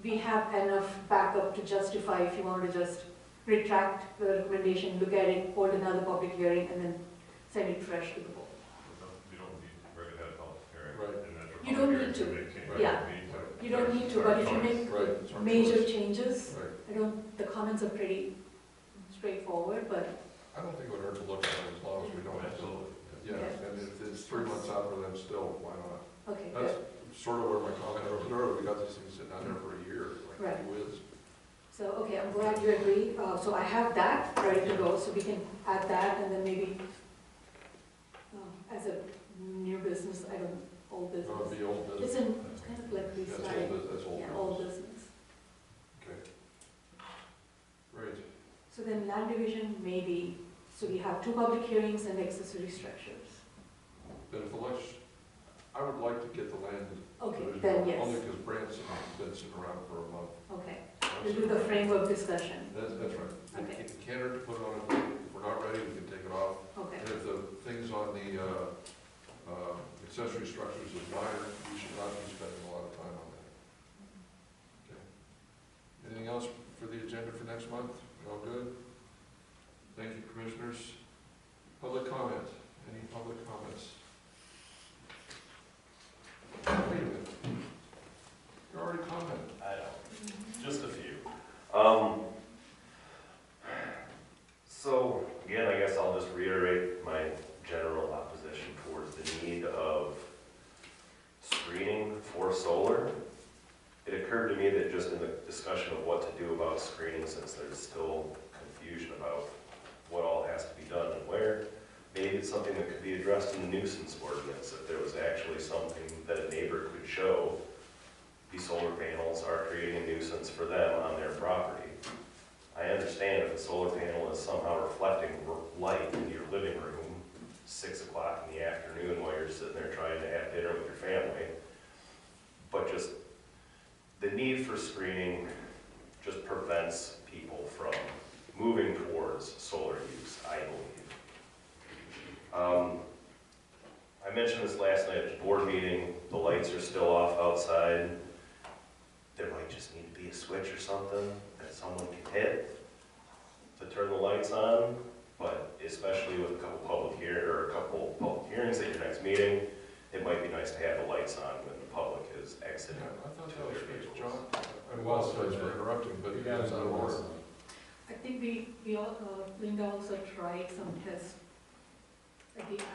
we have enough backup to justify if you want to just retract the recommendation, look at it, hold another public hearing, and then send it fresh to the board. You don't need, we're gonna have a public hearing. Right. And then for You public don't hearings, need to. we make changes. Yeah. We need to. You don't need to, but if you make Right. it's our major choice. changes, Right. the comments are pretty straightforward, but I don't think it would hurt to look at it as long as we don't have to. Absolutely. Yeah, and if it's 3 months out for them still, why not? okay, That's good. sort of where my comment was earlier, we got these things sitting out there for a year, Right. like whiz. So, okay, I'm glad you agree. So I have that ready to go, so we can add that, and then maybe as a new business, old It would business. be old business. It's kind of like That's restarting, old, that's old yeah, old business. business. Okay. Great. So then land division maybe, so we have 2 public hearings and accessory structures. Then if election, I would like to get the land. Okay, division then on, yes. Only because Brant's been sitting around for a month. Okay, we'll do the framework discussion. That's right. Okay. It can't hurt to put it on, if we're not ready, we can take it off. Okay, And if the things on the accessory structures is minor, we should not be spending a lot of time on that. Okay. Anything else for the agenda for next month? All good? Thank you, commissioners. Public comment? Any public comments? Wait a minute. You already commented. I don't, just a few. So, again, I guess I'll just reiterate my general opposition towards the need of screening for solar. It occurred to me that just in the discussion of what to do about screening, since there's still confusion about what all has to be done and where, maybe it's something that could be addressed in the nuisance ordinance, if there was actually something that a neighbor could show these solar panels are creating a nuisance for them on their property. I understand if a solar panel is somehow reflecting light into your living room, 6 o'clock in the afternoon while you're sitting there trying to have dinner with your family, but just the need for screening just prevents people from moving towards solar use, I believe. I mentioned this last night at the board meeting, the lights are still off outside. There might just need to be a switch or something that someone can hit to turn the lights on, but especially with a couple public hearings at your next meeting, it might be nice to have the lights on when the public is exiting. Yeah, I thought that was fixed, John. I It was, apologize for interrupting, but You it gotta was out of do order. this. I think Linda also tried some tests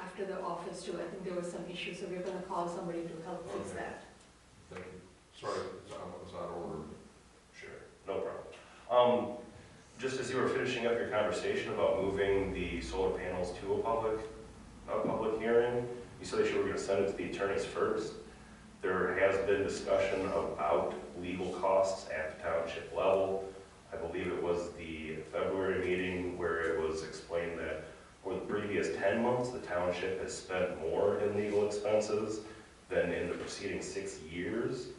after the office too. I think there were some issues, so we're gonna call somebody to help fix Okay. that. Thank you. Sorry, it's out of order. Sure, no problem. Just as you were finishing up your conversation about moving the solar panels to a public hearing, you said that you were going to send it to the attorneys first. There has been discussion about legal costs at the township level. I believe it was the February meeting where it was explained that for the previous 10 months, the township has spent more in legal expenses than in the preceding 6 years.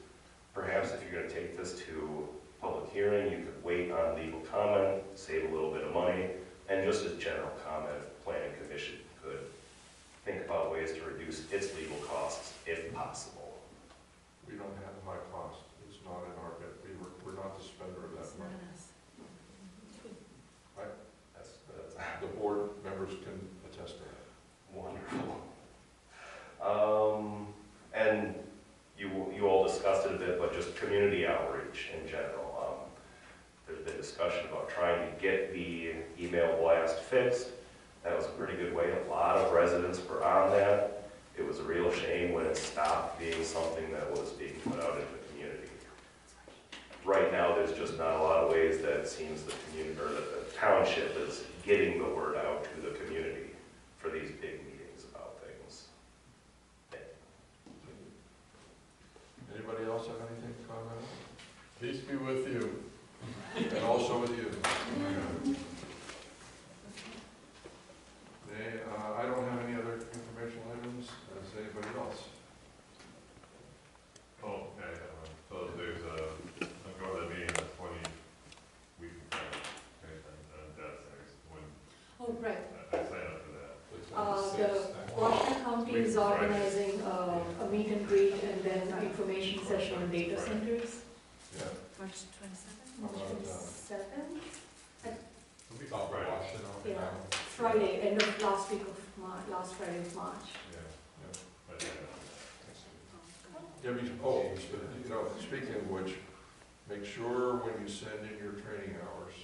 Perhaps if you're going to take this to public hearing, you could wait on legal comment, save a little bit of money, and just as general comment, if the planning commission could think about ways to reduce its legal costs if possible. We don't have high cost. It's not in our bid. We're not the spender of that It's not money. us. That's The board members can attest to that. wonderful. And you all discussed it a bit, but just community outreach in general. There's been discussion about trying to get the email blast fixed. That was a pretty good way. A lot of residents were on that. It was a real shame when it stopped being something that was being put out into the community. Right now, there's just not a lot of ways that it seems the community, or that the township is getting the word out to the community for these big meetings about things. Anybody else have anything to comment on? Peace be with you. And also with you. I don't have any other informational items. Does anybody else? Oh, yeah, I have one. So there's I'm going to the meeting the 20 week on data centers. When Oh, right. I signed up for that. The Washington County is organizing a meet and greet and then an information session on data centers. Yeah. March 27th? March How about 27th? We thought Right. Washington. Yeah. Friday, end of last week of March, last Friday of March. But, Debbie, speaking of which, make sure when you send in your training hours,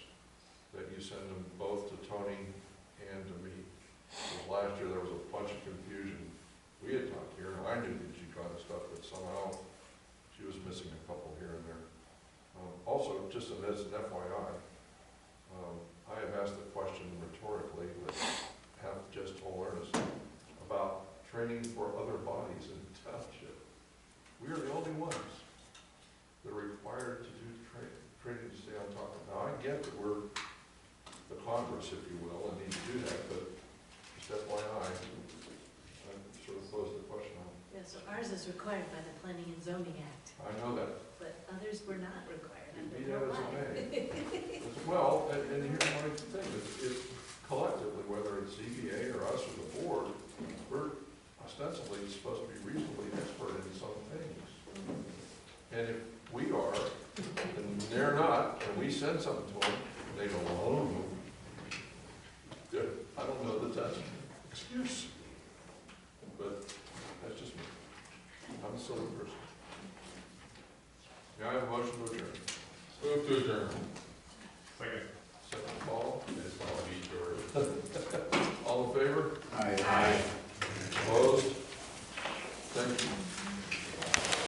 that you send them both to Tony and to me. Because last year there was a bunch of confusion. We had talked here, and I knew that she got stuff, but somehow she was missing a couple here and there. Also, just as an FYI, I have asked the question rhetorically, but have just told Ernest about training for other bodies in the township. We are the only ones that are required to do training to stay on top of it. Now, I get that we're the Congress, if you will, and need to do that, but just FYI, I sort of closed the question on. Yeah, so ours is required by the Planning and Zoning Act, I know that. but others were not required. I Be don't know that as it why. may. Well, and here's my thing, it's collectively, whether it's ZBA or us or the board, we're ostensibly supposed to be reasonably expert in some things. And if we are, and they're not, and we send something to them, and they go, oh, I don't know that that's an excuse. But that's just me. I'm a silly person. May I have a motion to adjourn? Move to adjourn.